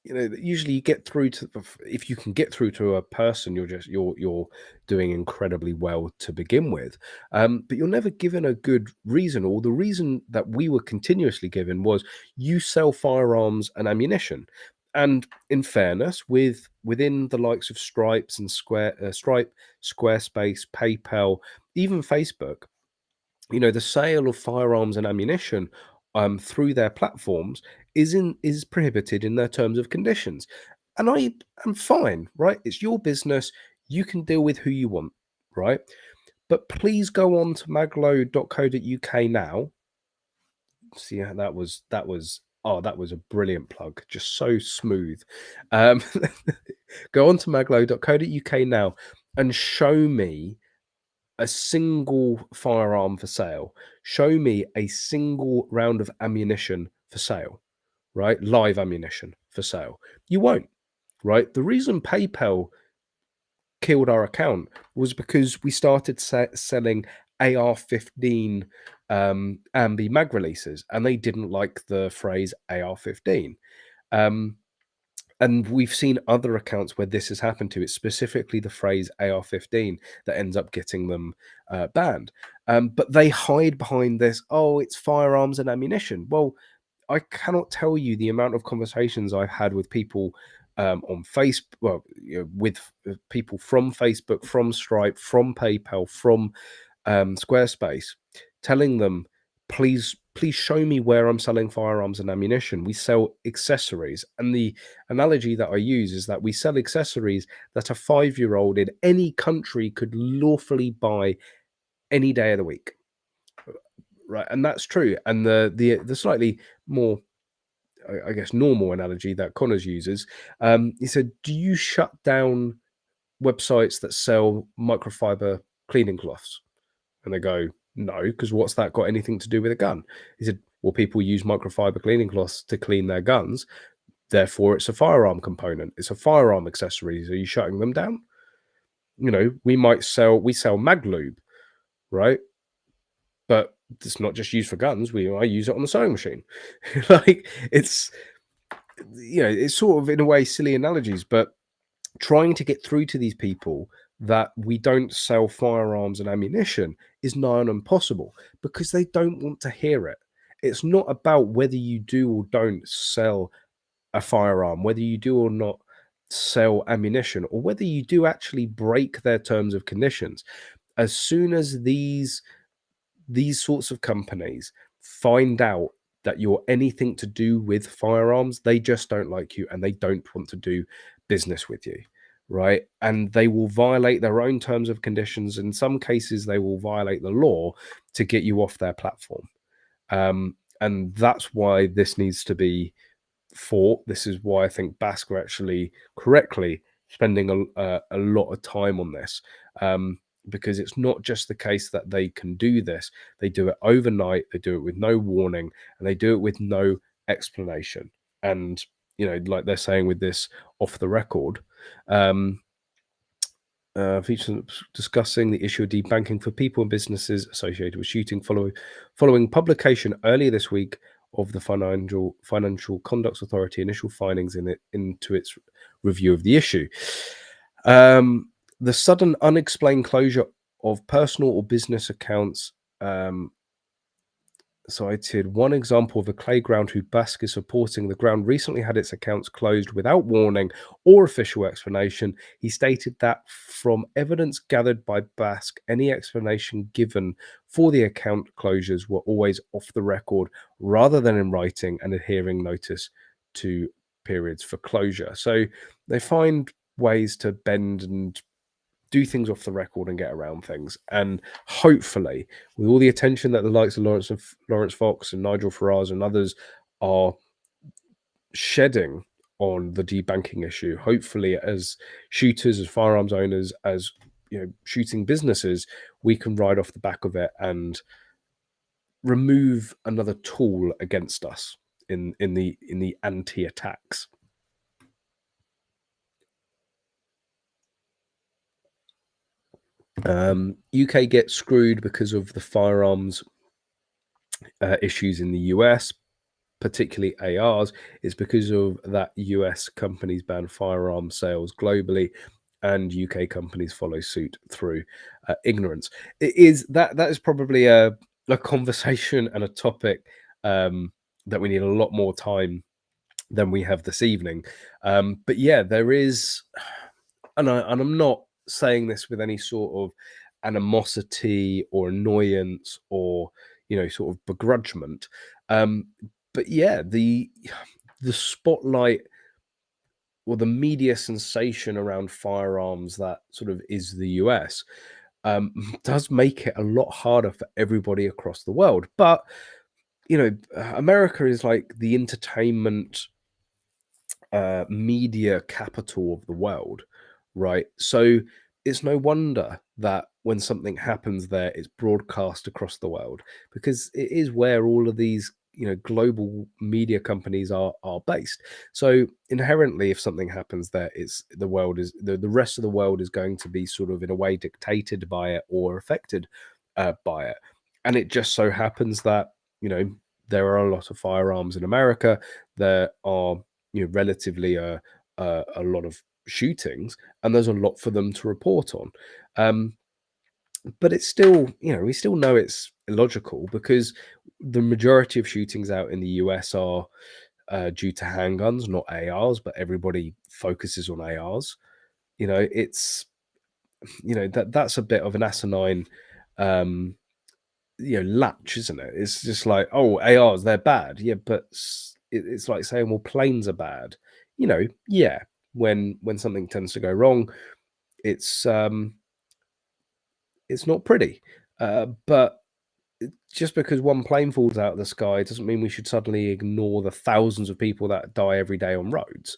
Speaker 1: usually you get through to, if you can get through to a person, you're doing incredibly well to begin with, but you're never given a good reason. Or the reason that we were continuously given was, you sell firearms and ammunition. And in fairness, within the likes of Stripe, Squarespace, PayPal, even Facebook, the sale of firearms and ammunition through their platforms is prohibited in their terms of conditions. And I am fine, right? It's your business. You can deal with who you want, right? But please go on to maglo.co.uk now. See, that was a brilliant plug, just so smooth. Go on to maglo.co.uk now and show me a single firearm for sale. Show me a single round of ammunition for sale, right? Live ammunition for sale. You won't, right? The reason PayPal killed our account was because we started selling AR-15 ambi mag releases, and they didn't like the phrase AR-15. And we've seen other accounts where this has happened to. It's specifically the phrase AR-15 that ends up getting them banned. But they hide behind this, oh, it's firearms and ammunition. Well, I cannot tell you the amount of conversations I've had with people on Facebook, well, with people from Facebook, from Stripe, from PayPal, from Squarespace, telling them, please show me where I'm selling firearms and ammunition. We sell accessories. And the analogy that I use is that we sell accessories that a 5-year-old in any country could lawfully buy any day of the week. Right. And that's true. And the slightly more, I guess, normal analogy that Connors uses, he said, do you shut down websites that sell microfiber cleaning cloths? And they go, no, because what's that got anything to do with a gun? He said, well, people use microfiber cleaning cloths to clean their guns. Therefore, it's a firearm component. It's a firearm accessory. Are you shutting them down? We sell mag lube, right? But it's not just used for guns. I use it on the sewing machine. Like it's sort of in a way silly analogies, but trying to get through to these people that we don't sell firearms and ammunition is nigh on impossible because they don't want to hear it. It's not about whether you do or don't sell a firearm, whether you do or not sell ammunition, or whether you do actually break their terms of conditions. As soon as these sorts of companies find out that you're anything to do with firearms, they just don't like you and they don't want to do business with you, right? And they will violate their own terms of conditions. In some cases, they will violate the law to get you off their platform. And that's why this needs to be fought. This is why I think Basque are actually correctly spending a lot of time on this. Because it's not just the case that they can do this, they do it overnight, they do it with no warning, and they do it with no explanation. And, like they're saying with this off the record, features discussing the issue of debanking for people and businesses associated with shooting following publication earlier this week of the Financial Conduct Authority initial findings into its review of the issue. The sudden unexplained closure of personal or business accounts cited one example of a playground who Basque is supporting. The ground recently had its accounts closed without warning or official explanation. He stated that from evidence gathered by Basque, any explanation given for the account closures were always off the record rather than in writing and adhering notice to periods for closure. So they find ways to bend and do things off the record and get around things. And hopefully, with all the attention that the likes of Lawrence Fox and Nigel Farage and others are shedding on the debanking issue, hopefully, as shooters, as firearms owners, as shooting businesses, we can ride off the back of it and remove another tool against us in the anti-attacks. UK gets screwed because of the firearms issues in the US, particularly ARs. It's because of that US companies ban firearm sales globally, and UK companies follow suit through ignorance. It is that is probably a conversation and a topic that we need a lot more time than we have this evening. But yeah, there is, and I'm not saying this with any sort of animosity or annoyance or sort of begrudgment, but yeah, the spotlight or the media sensation around firearms that sort of is the US does make it a lot harder for everybody across the world. But America is like the entertainment media capital of the world, right? So it's no wonder that when something happens there, it's broadcast across the world, because it is where all of these global media companies are based. So inherently, if something happens there, it's the rest of the world is going to be sort of in a way dictated by it or affected by it. And it just so happens that there are a lot of firearms in America. There are relatively a lot of shootings, and there's a lot for them to report on. Um, but it's still, we still know it's illogical because the majority of shootings out in the US are due to handguns, not ARs, but everybody focuses on ARs. It's that's a bit of an asinine um latch, isn't it? It's just like, oh, ARs, they're bad. Yeah, but it's like saying, well, planes are bad. Yeah, when something tends to go wrong, it's it's not pretty. But just because one plane falls out of the sky doesn't mean we should suddenly ignore the thousands of people that die every day on roads.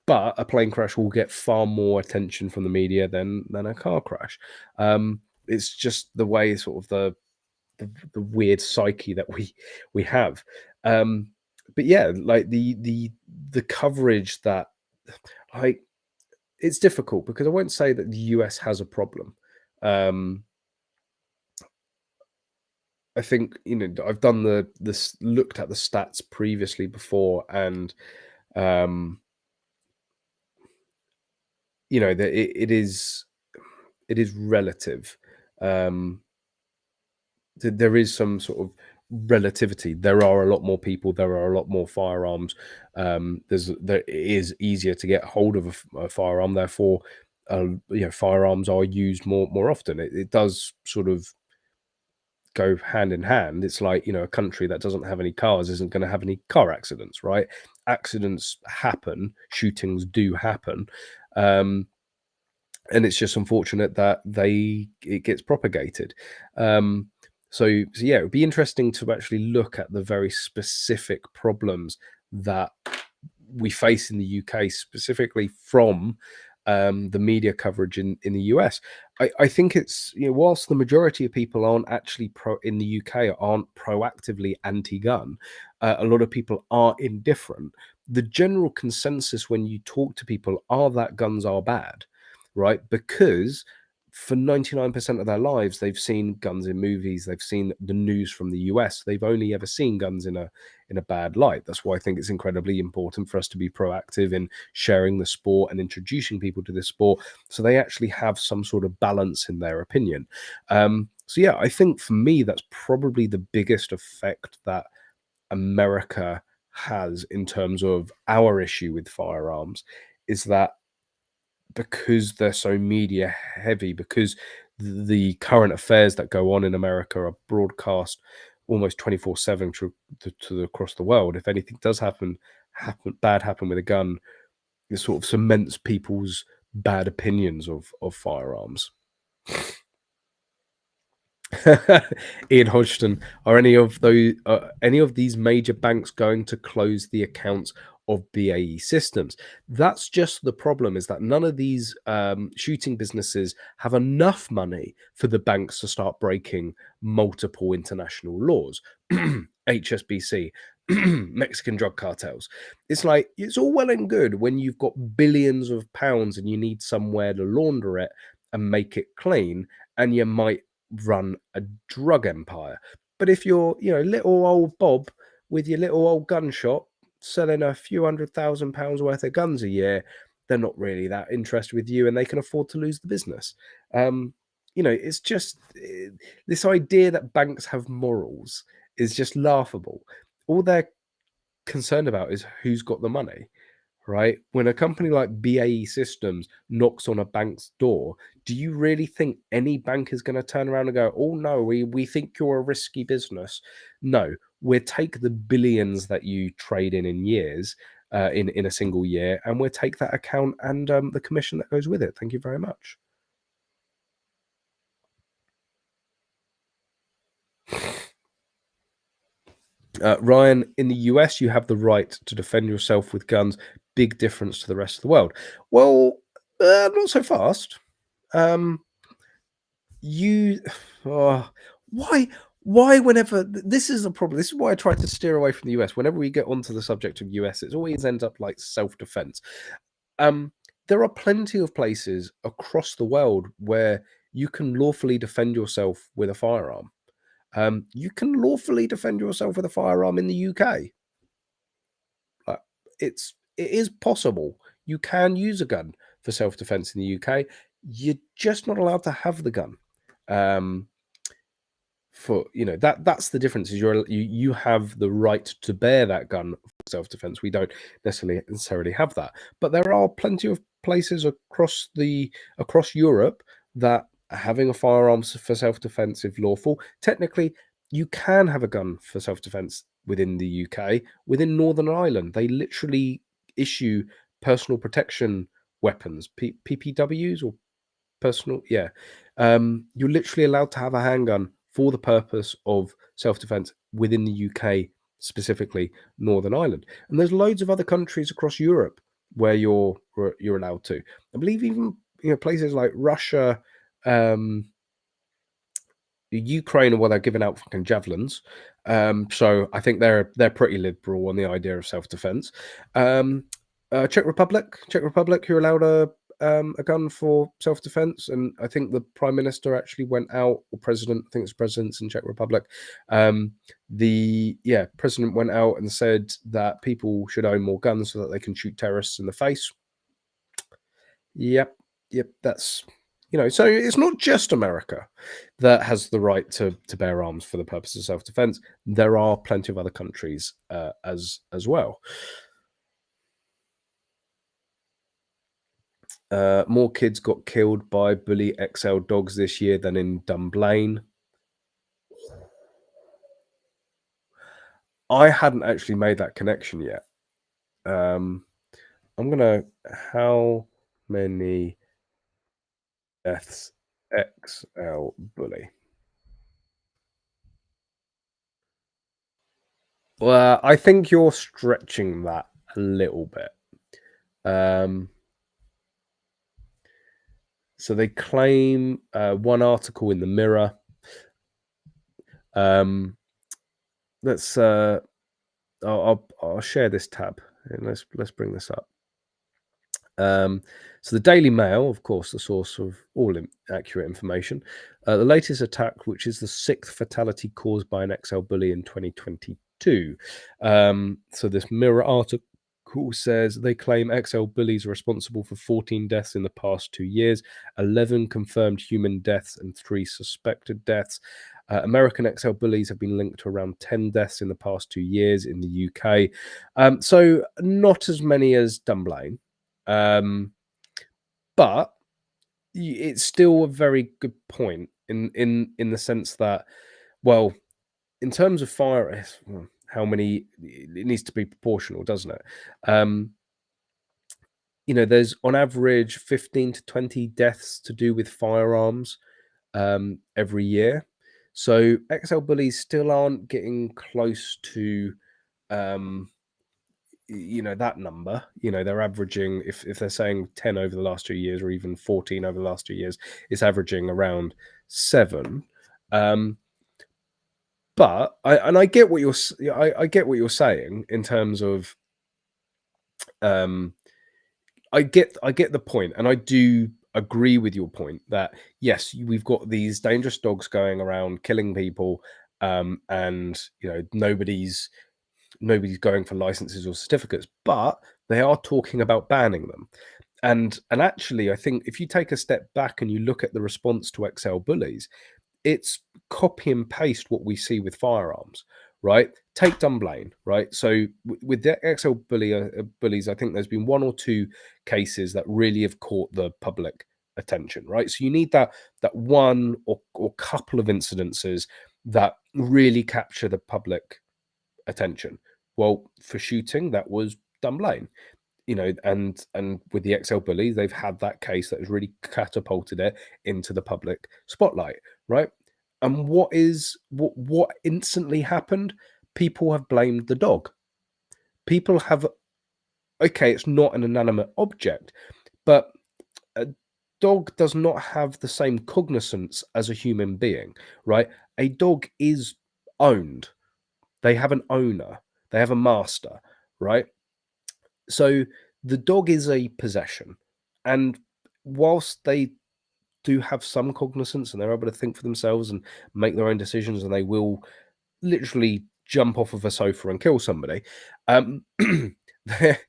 Speaker 1: But a plane crash will get far more attention from the media than a car crash. It's just the way, sort of the weird psyche that we have. But yeah, like the coverage that, like, it's difficult because I won't say that the US has a problem. Um, I think, I've done this looked at the stats previously before, and um, that it is relative. Um, there is some sort of relativity. There are a lot more people. There are a lot more firearms. It is easier to get hold of a firearm. Therefore, firearms are used more often. It does sort of go hand in hand. It's like, a country that doesn't have any cars isn't going to have any car accidents, right? Accidents happen, shootings do happen. And it's just unfortunate that it gets propagated. So yeah, it would be interesting to actually look at the very specific problems that we face in the UK, specifically from the media coverage in the US. I think it's, whilst the majority of people aren't actually in the UK aren't proactively anti-gun, a lot of people are indifferent. The general consensus when you talk to people are that guns are bad, right? Because for 99% of their lives, they've seen guns in movies, they've seen the news from the US, they've only ever seen guns in a bad light. That's why I think it's incredibly important for us to be proactive in sharing the sport and introducing people to this sport, so they actually have some sort of balance in their opinion. So yeah, I think for me, that's probably the biggest effect that America has in terms of our issue with firearms, is that because they're so media heavy, because the current affairs that go on in America are broadcast almost 24/7 across the world. If anything does happen with a gun, it sort of cements people's bad opinions of firearms. Ian Hodgson, are any of these major banks going to close the accounts of BAE Systems? That's just the problem, is that none of these shooting businesses have enough money for the banks to start breaking multiple international laws. HSBC, Mexican drug cartels. It's like, it's all well and good when you've got billions of pounds and you need somewhere to launder it and make it clean, and you might run a drug empire. But if you're, little old Bob with your little old gun shop selling a few £100,000 worth of guns a year, they're not really that interested with you, and they can afford to lose the business. It's just this idea that banks have morals is just laughable. All they're concerned about is who's got the money, right? When a company like BAE Systems knocks on a bank's door, do you really think any bank is going to turn around and go, oh no, we think you're a risky business? No, we'll take the billions that you trade in years, in a single year, and we'll take that account and the commission that goes with it. Thank you very much. Ryan, in the US, you have the right to defend yourself with guns. Big difference to the rest of the world. Well, not so fast. Um, you, oh, why, whenever this is a problem, this is why I try to steer away from the US. Whenever we get onto the subject of US, it always ends up like self-defense. Um, there are plenty of places across the world where you can lawfully defend yourself with a firearm. You can lawfully defend yourself with a firearm in the UK. it is possible. You can use a gun for self-defense in the UK. You're just not allowed to have the gun. For that's the difference, is you have the right to bear that gun for self-defense. We don't necessarily have that, but there are plenty of places across Europe that having a firearms for self-defense is lawful. Technically, you can have a gun for self-defense within the UK. Within Northern Ireland, they literally issue personal protection weapons, PPWs, or personal, yeah. You're literally allowed to have a handgun for the purpose of self-defense within the UK, specifically Northern Ireland. And there's loads of other countries across Europe where you're allowed to. I believe even places like Russia, Ukraine, where they're giving out fucking javelins. So I think they're pretty liberal on the idea of self-defense. Czech Republic, you're allowed a gun for self-defense, and I think the Prime Minister actually went out, or President, I think it's presidents in Czech Republic. President went out and said that people should own more guns so that they can shoot terrorists in the face. Yep, that's so it's not just America that has the right to bear arms for the purpose of self-defense. There are plenty of other countries as well. More kids got killed by bully XL dogs this year than in Dunblane. I hadn't actually made that connection yet. I'm gonna, how many deaths XL bully? Well, I think you're stretching that a little bit. So they claim, one article in the Mirror. Let's I'll share this tab and let's bring this up. So the Daily Mail, of course, the source of all accurate information. The latest attack, which is the 6th fatality caused by an XL bully in 2022. So this Mirror article says they claim XL bullies are responsible for 14 deaths in the past 2 years, 11 confirmed human deaths, and 3 suspected deaths. American XL bullies have been linked to around 10 deaths in the past 2 years in the UK. So not as many as Dunblane. But it's still a very good point in the sense that, well, in terms of fire, how many, it needs to be proportional, doesn't it? There's on average 15 to 20 deaths to do with firearms every year. So XL bullies still aren't getting close to that number. They're averaging, if they're saying 10 over the last 2 years, or even 14 over the last 2 years, it's averaging around 7. But I get what you're saying in terms of I get the point, and I do agree with your point that yes, we've got these dangerous dogs going around killing people, and nobody's going for licenses or certificates, but they are talking about banning them. And actually, I think if you take a step back and you look at the response to XL bullies, it's copy and paste what we see with firearms, right? Take Dunblane, right? So with the XL bullies, I think there's been 1 or 2 cases that really have caught the public attention, right? So you need that one or couple of incidences that really capture the public attention. Well, for shooting, that was Dunblane, and with the XL bullies, they've had that case that has really catapulted it into the public spotlight, right? And what instantly happened? People have blamed the dog. People have, okay, it's not an inanimate object, but a dog does not have the same cognizance as a human being, right? A dog is owned. They have an owner. They have a master, right? So the dog is a possession. And whilst they do have some cognizance and they're able to think for themselves and make their own decisions, and they will literally jump off of a sofa and kill somebody, there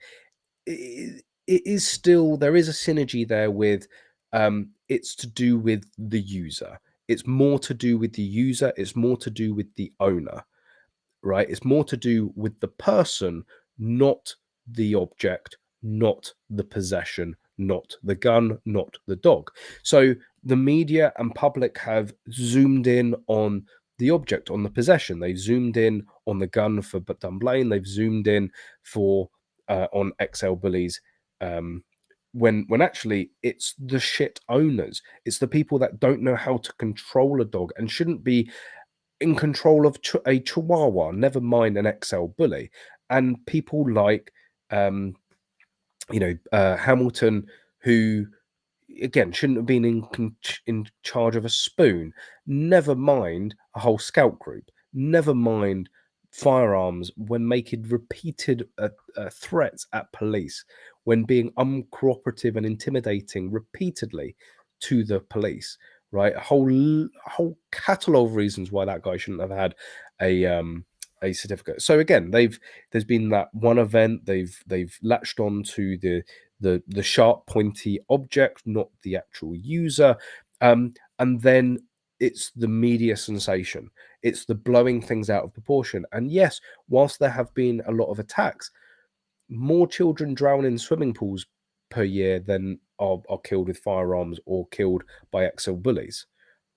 Speaker 1: it is still, there is a synergy there with, it's to do with the user. It's more to do with the user, it's more to do with the owner, right? It's more to do with the person, not the object, not the possession, not the gun, not the dog. So the media and public have zoomed in on the object, on the possession. They've zoomed in on the gun for Dunblane. They've zoomed in for on XL bullies. When actually it's the shit owners, it's the people that don't know how to control a dog and shouldn't be in control of a Chihuahua, never mind an XL bully. And people like, Hamilton, who again shouldn't have been in charge of a spoon, never mind a whole scout group, never mind firearms when making repeated threats at police, when being uncooperative and intimidating repeatedly to the police, right? A whole catalogue of reasons why that guy shouldn't have had a certificate. So again, there's been that one event, they've latched on to the sharp pointy object, not the actual user, and then it's the media sensation, it's the blowing things out of proportion. And yes, whilst there have been a lot of attacks, more children drown in swimming pools per year than are killed with firearms or killed by XL bullies,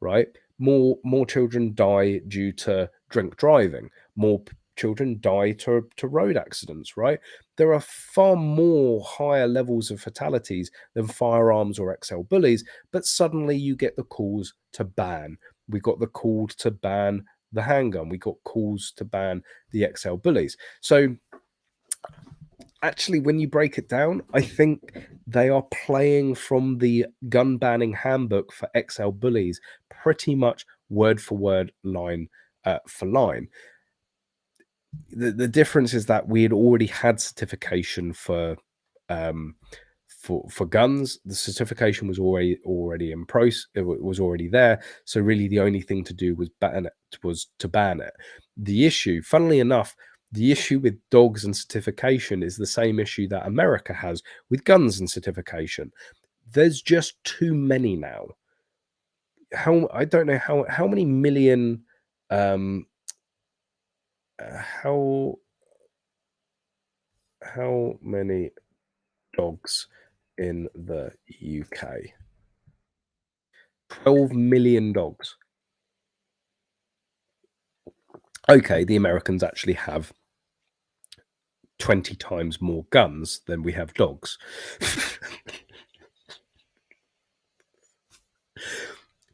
Speaker 1: right? More children die due to drink driving. More children die to road accidents, right? There are far more higher levels of fatalities than firearms or XL bullies, but suddenly you get the calls to ban. We got the call to ban the handgun. We got calls to ban the XL bullies. So actually, when you break it down, I think they are playing from the gun banning handbook for XL bullies pretty much word for word, line for line. The difference is that we had already had certification um, for guns. The certification was already in process. It was already there. So really, the only thing to do was to ban it. The issue, funnily enough, the issue with dogs and certification is the same issue that America has with guns and certification. There's just too many now. I don't know how many million um how many dogs in the UK? 12 million dogs. Okay, the Americans actually have 20 times more guns than we have dogs.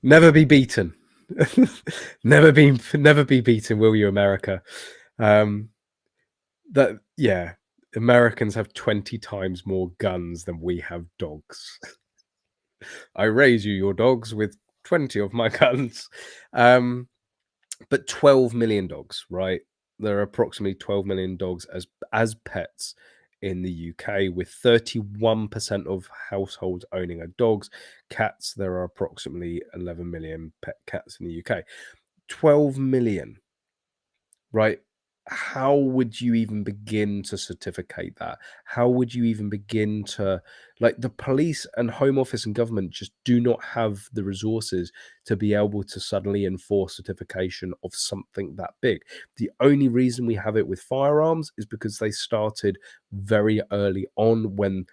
Speaker 1: Never be beaten. never be beaten, will you, America? Yeah, Americans have 20 times more guns than we have dogs. I raise you your dogs with 20 of my guns. But 12 million dogs, right? There are approximately 12 million dogs as pets in the UK, with 31% of households owning a dogs. Cats, there are approximately 11 million pet cats in the UK. 12 million, right? How would you even begin to certificate that? How would you even begin to, like, the police and Home Office and government just do not have the resources to be able to suddenly enforce certification of something that big. The only reason we have it with firearms is because they started very early on, when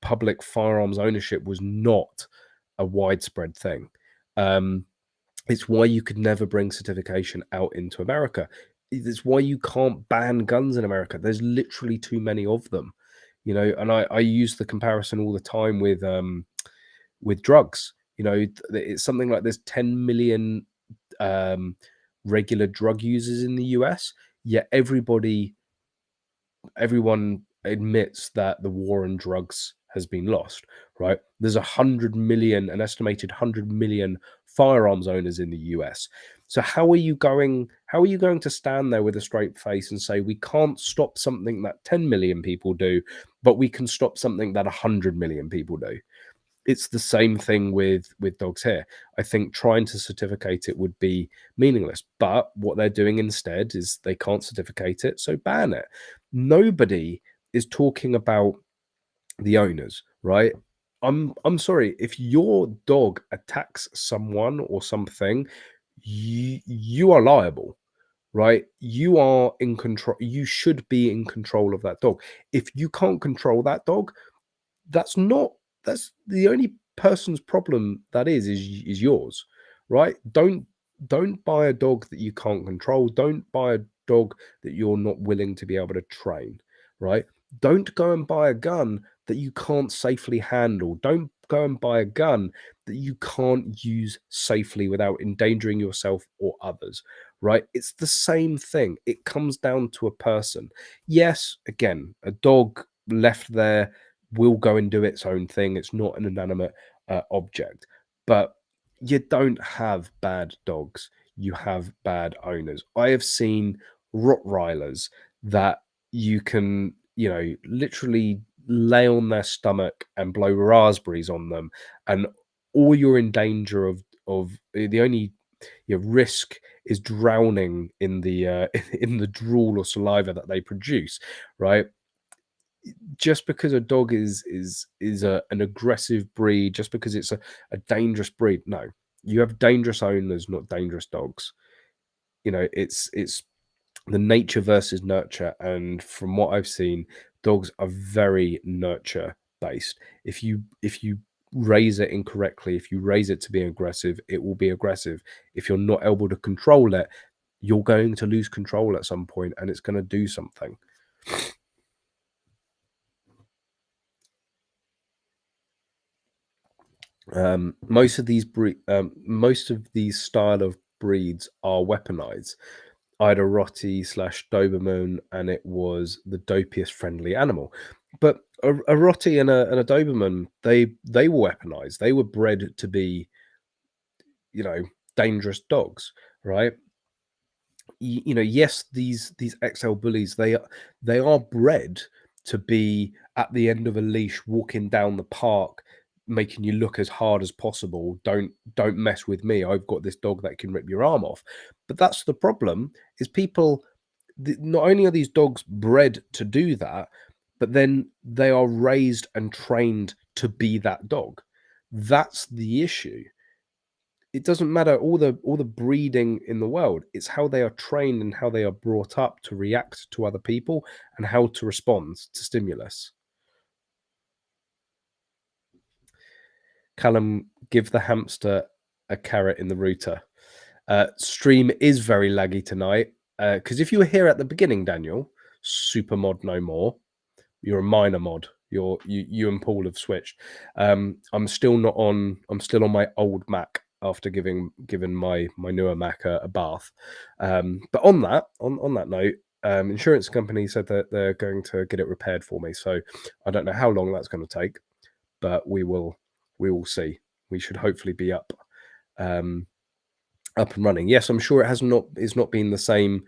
Speaker 1: public firearms ownership was not a widespread thing. It's why you could never bring certification out into America. It's why you can't ban guns in America. There's literally too many of them, and I use the comparison all the time with drugs. It's something like there's 10 million regular drug users in the US, yet everyone admits that the war on drugs has been lost, right? There's an estimated 100 million firearms owners in the US. So how are you going to stand there with a straight face and say we can't stop something that 10 million people do, but we can stop something that 100 million people do? It's the same thing with dogs here. I think trying to certificate it would be meaningless, but what they're doing instead is they can't certificate it, so ban it. Nobody is talking about the owners, right? I'm sorry, if your dog attacks someone or something, you are liable, right? You are in control. You should be in control of that dog. If you can't control that dog, that's not that's the only person's problem that is yours, right? Don't buy a dog that you can't control. Don't buy a dog that you're not willing to be able to train, right? Don't go and buy a gun that you can't safely handle. Don't go and buy a gun that you can't use safely without endangering yourself or others, right? It's the same thing. It comes down to a person. Yes, again, a dog left there will go and do its own thing. It's not an inanimate object. But you don't have bad dogs. You have bad owners. I have seen Rottweilers that you can, literally lay on their stomach and blow raspberries on them, and all you're in danger of the only your risk is drowning in the in the drool or saliva that they produce, right? Just because a dog is an aggressive breed, just because it's a dangerous breed, no, you have dangerous owners, not dangerous dogs. It's the nature versus nurture, and from what I've seen, dogs are very nurture based. If you raise it incorrectly, if you raise it to be aggressive, it will be aggressive. If you're not able to control it, you're going to lose control at some point, and it's going to do something. Most of these style of breeds are weaponized. I had a Rotti slash Doberman, and it was the dopiest friendly animal. But a Rotti and a Doberman, they were weaponized. They were bred to be, you know, dangerous dogs, right? Yes, these XL bullies, they are bred to be at the end of a leash, walking down the park, making you look as hard as possible. Don't mess with me. I've got this dog that can rip your arm off. But that's the problem, is people, not only are these dogs bred to do that, but then they are raised and trained to be that dog. That's the issue. It doesn't matter all the breeding in the world. It's how they are trained and how they are brought up to react to other people and how to respond to stimulus. Callum, give the hamster a carrot in the router. Stream is very laggy tonight. Because if you were here at the beginning, Daniel, super mod no more. You're a minor mod. You and Paul have switched. I'm still not on. I'm still on my old Mac after giving my newer Mac a bath. But on that note, insurance company said that they're going to get it repaired for me. So I don't know how long that's going to take, but we will see. We should hopefully be up and running. Yes, I'm sure it's not been the same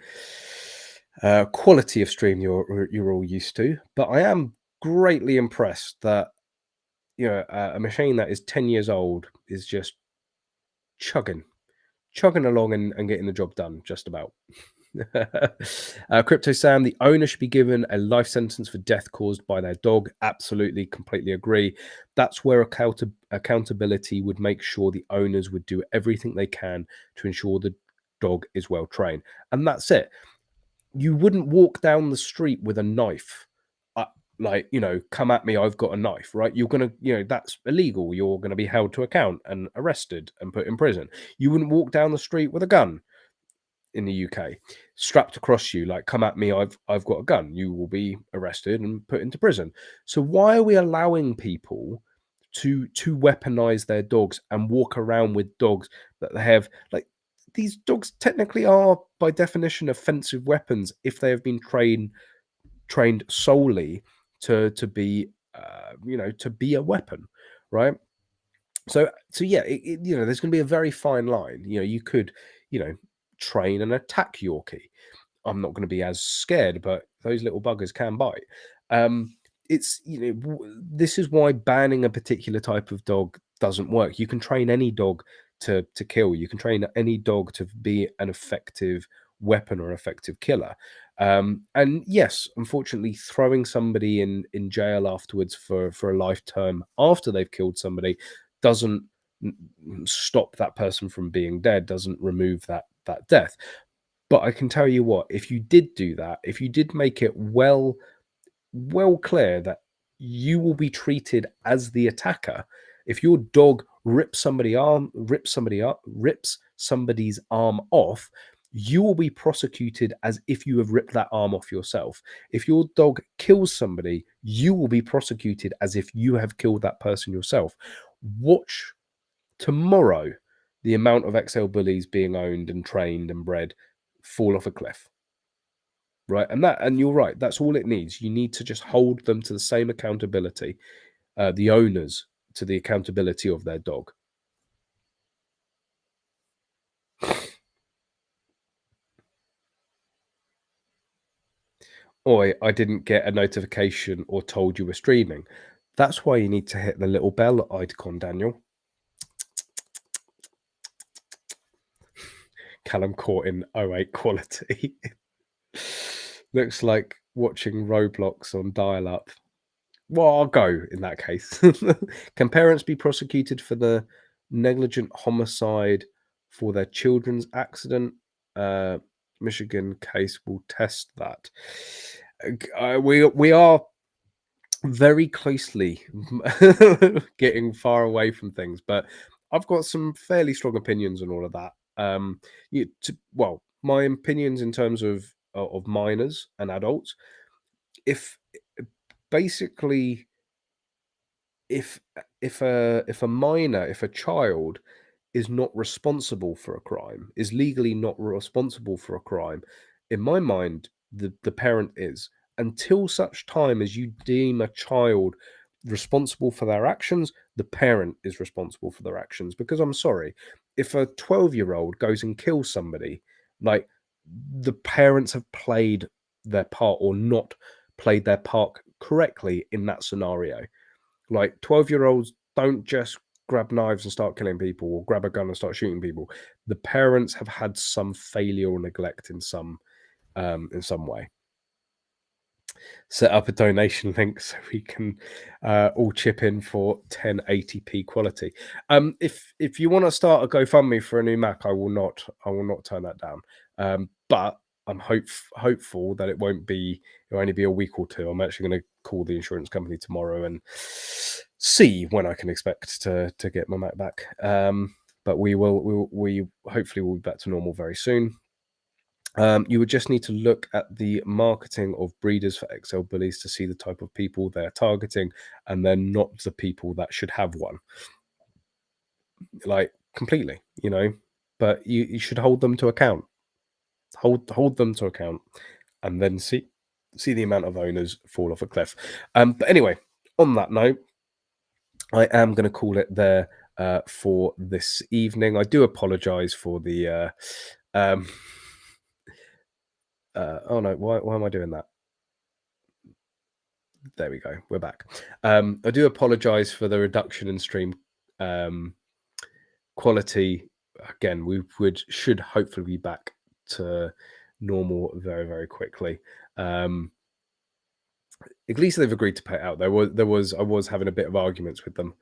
Speaker 1: quality of stream you're all used to, but I am greatly impressed that a machine that is 10 years old is just chugging along and getting the job done just about. Crypto Sam, the owner should be given a life sentence for death caused by their dog. Absolutely, completely agree. That's where accountability would make sure the owners would do everything they can to ensure the dog is well trained. And that's it. You wouldn't walk down the street with a knife. Like, come at me, I've got a knife, right? You're going to, that's illegal. You're going to be held to account and arrested and put in prison. You wouldn't walk down the street with a gun in the UK, strapped across you, like, come at me, I've got a gun. You will be arrested and put into prison. So why are we allowing people to weaponize their dogs and walk around with dogs that they have, like, these dogs technically are by definition offensive weapons if they have been trained solely to be to be a weapon, right? So yeah, there's going to be a very fine line. You could, train and attack Yorkie. I'm not going to be as scared, but those little buggers can bite. It's this is why banning a particular type of dog doesn't work. You can train any dog to kill. You can train any dog to be an effective weapon or an effective killer. And yes, unfortunately, throwing somebody in jail afterwards for a lifetime after they've killed somebody doesn't stop that person from being dead, doesn't remove that death. But I can tell you what, if you did do that, if you did make it well clear that you will be treated as the attacker. If your dog rips somebody's arm off, you will be prosecuted as if you have ripped that arm off yourself. If your dog kills somebody, you will be prosecuted as if you have killed that person yourself. Watch tomorrow the amount of XL bullies being owned and trained and bred fall off a cliff. Right, and you're right, that's all it needs. You need to just hold them to the same accountability, the owners to the accountability of their dog. Oi, I didn't get a notification or told you were streaming. That's why you need to hit the little bell icon, Daniel. Callum caught in 08 quality. Looks like watching Roblox on dial-up. Well, I'll go in that case. Can parents be prosecuted for the negligent homicide for their children's accident? Michigan case will test that. We are very closely getting far away from things, but I've got some fairly strong opinions on all of that. My opinions in terms of minors and adults. If basically if if a minor, if a child is not responsible for a crime, is legally not responsible for a crime, in my mind, the parent is. Until such time as you deem a child responsible for their actions, the parent is responsible for their actions. Because I'm sorry, if a 12-year-old goes and kills somebody, like, the parents have played their part or not played their part correctly in that scenario. Like, 12-year-olds don't just grab knives and start killing people or grab a gun and start shooting people. The parents have had some failure or neglect in some way. Set up a donation link so we can all chip in for 1080p quality. If you want to start a GoFundMe for a new Mac, I will not turn that down. But I'm hopeful that it'll only be a week or two. I'm actually going to call the insurance company tomorrow and see when I can expect to get my Mac back. But we hopefully will be back to normal very soon. You would just need to look at the marketing of breeders for XL bullies to see the type of people they're targeting, and they're not the people that should have one. Like, completely, but you should hold them to account. Hold them to account, and then see the amount of owners fall off a cliff. But anyway, on that note, I am going to call it there for this evening. I do apologize for the oh no, why am I doing that? There we go. We're back. I do apologize for the reduction in stream quality. Again, we should hopefully be back to normal very, very quickly. At least they've agreed to pay it out. I was having a bit of arguments with them.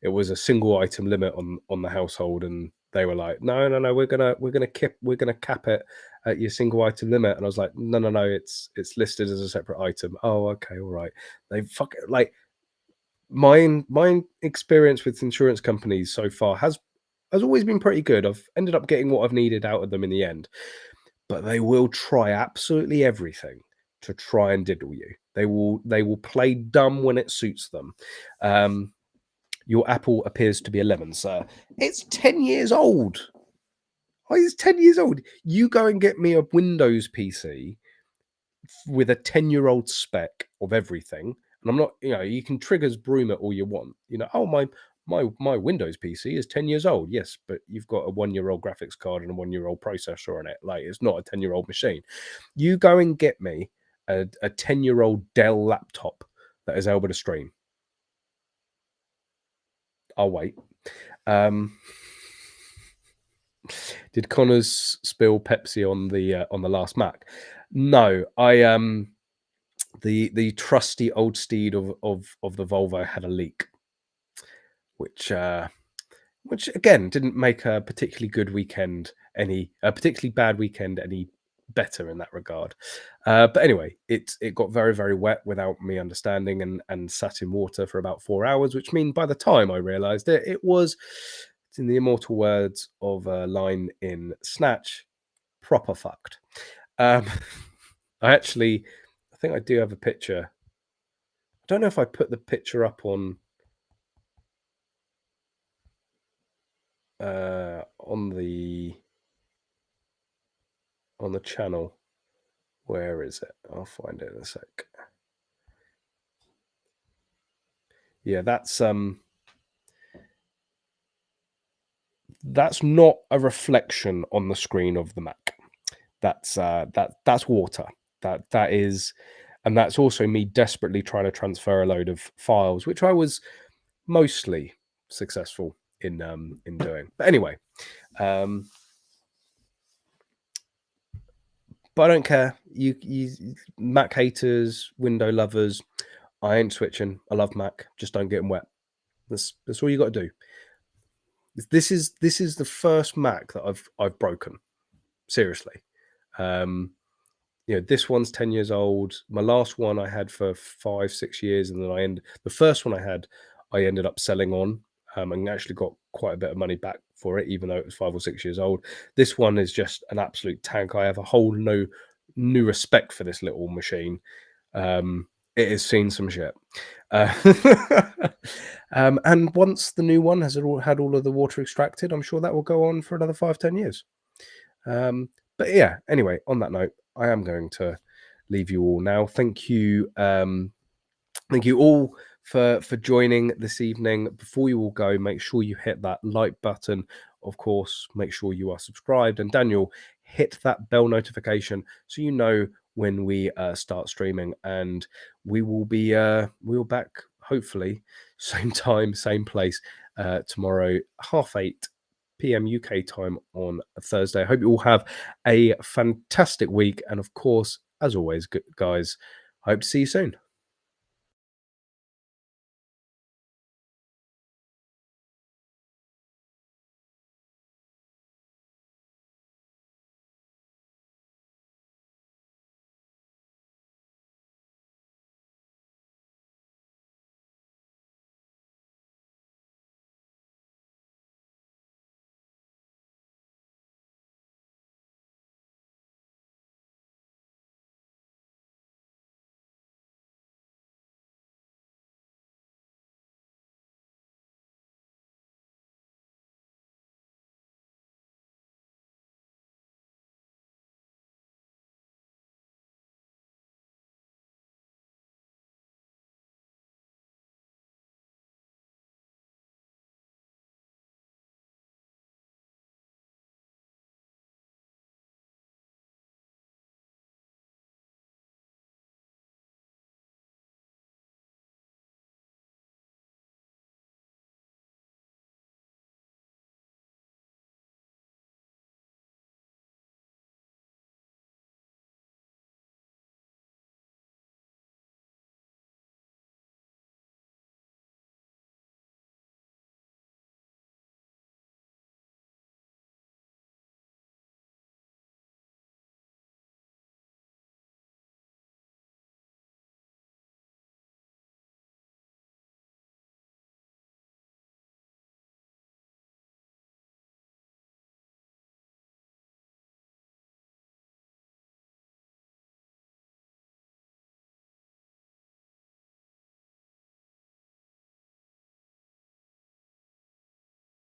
Speaker 1: It was a single item limit on the household, and they were like, no, we're gonna cap it at your single item limit. And I was like, no, it's listed as a separate item. Oh, okay, all right. They like, my experience with insurance companies so far has always been pretty good. I've ended up getting what I've needed out of them in the end, but they will try absolutely everything to try and diddle you. They will play dumb when it suits them. Your Apple appears to be 11, sir. It's 10 years old. Oh, it's 10 years old. You go and get me a Windows PC with a 10-year-old spec of everything. And I'm not, you can triggers broom it all you want. Oh, my Windows PC is 10 years old. Yes, but you've got a 1-year-old graphics card and a 1-year-old processor on it. Like, it's not a 10-year-old machine. You go and get me a 10-year-old Dell laptop that is able to stream. I'll wait. Did Connors spill Pepsi on the last Mac? No, the trusty old steed of the Volvo had a leak, which which again didn't make a particularly good weekend any a particularly bad weekend any better in that regard. But anyway, it got very, very wet without me understanding, and sat in water for about 4 hours, which means by the time I realised it, it was, in the immortal words of a line in Snatch, proper fucked. Um, I think I do have a picture. I don't know if I put the picture up on the channel. Where is it? I'll find it in a sec. Yeah, that's not a reflection on the screen of the Mac. That's water. That is, and that's also me desperately trying to transfer a load of files, which I was mostly successful in doing. But anyway, but I don't care. You Mac haters, window lovers, I ain't switching. I love Mac. Just don't get them wet. That's all you got to do. This is the first Mac that I've broken. Seriously. This one's 10 years old. My last one I had for 5-6 years, and then the first one I ended up selling on, and actually got quite a bit of money back for it, even though it was 5 or 6 years old. This one is just an absolute tank. I have a whole new respect for this little machine. It has seen some shit. And once the new one has had all of the water extracted, I'm sure that will go on for another 5-10 years. But yeah, anyway, on that note, I am going to leave you all now. Thank you all for joining this evening. Before you all go, make sure you hit that like button. Of course, make sure you are subscribed. And Daniel, hit that bell notification so you know when we start streaming. And we will be back, hopefully, same time, same place, tomorrow, 8:30 p.m. UK time on a Thursday. I hope you all have a fantastic week. And of course, as always, guys, I hope to see you soon.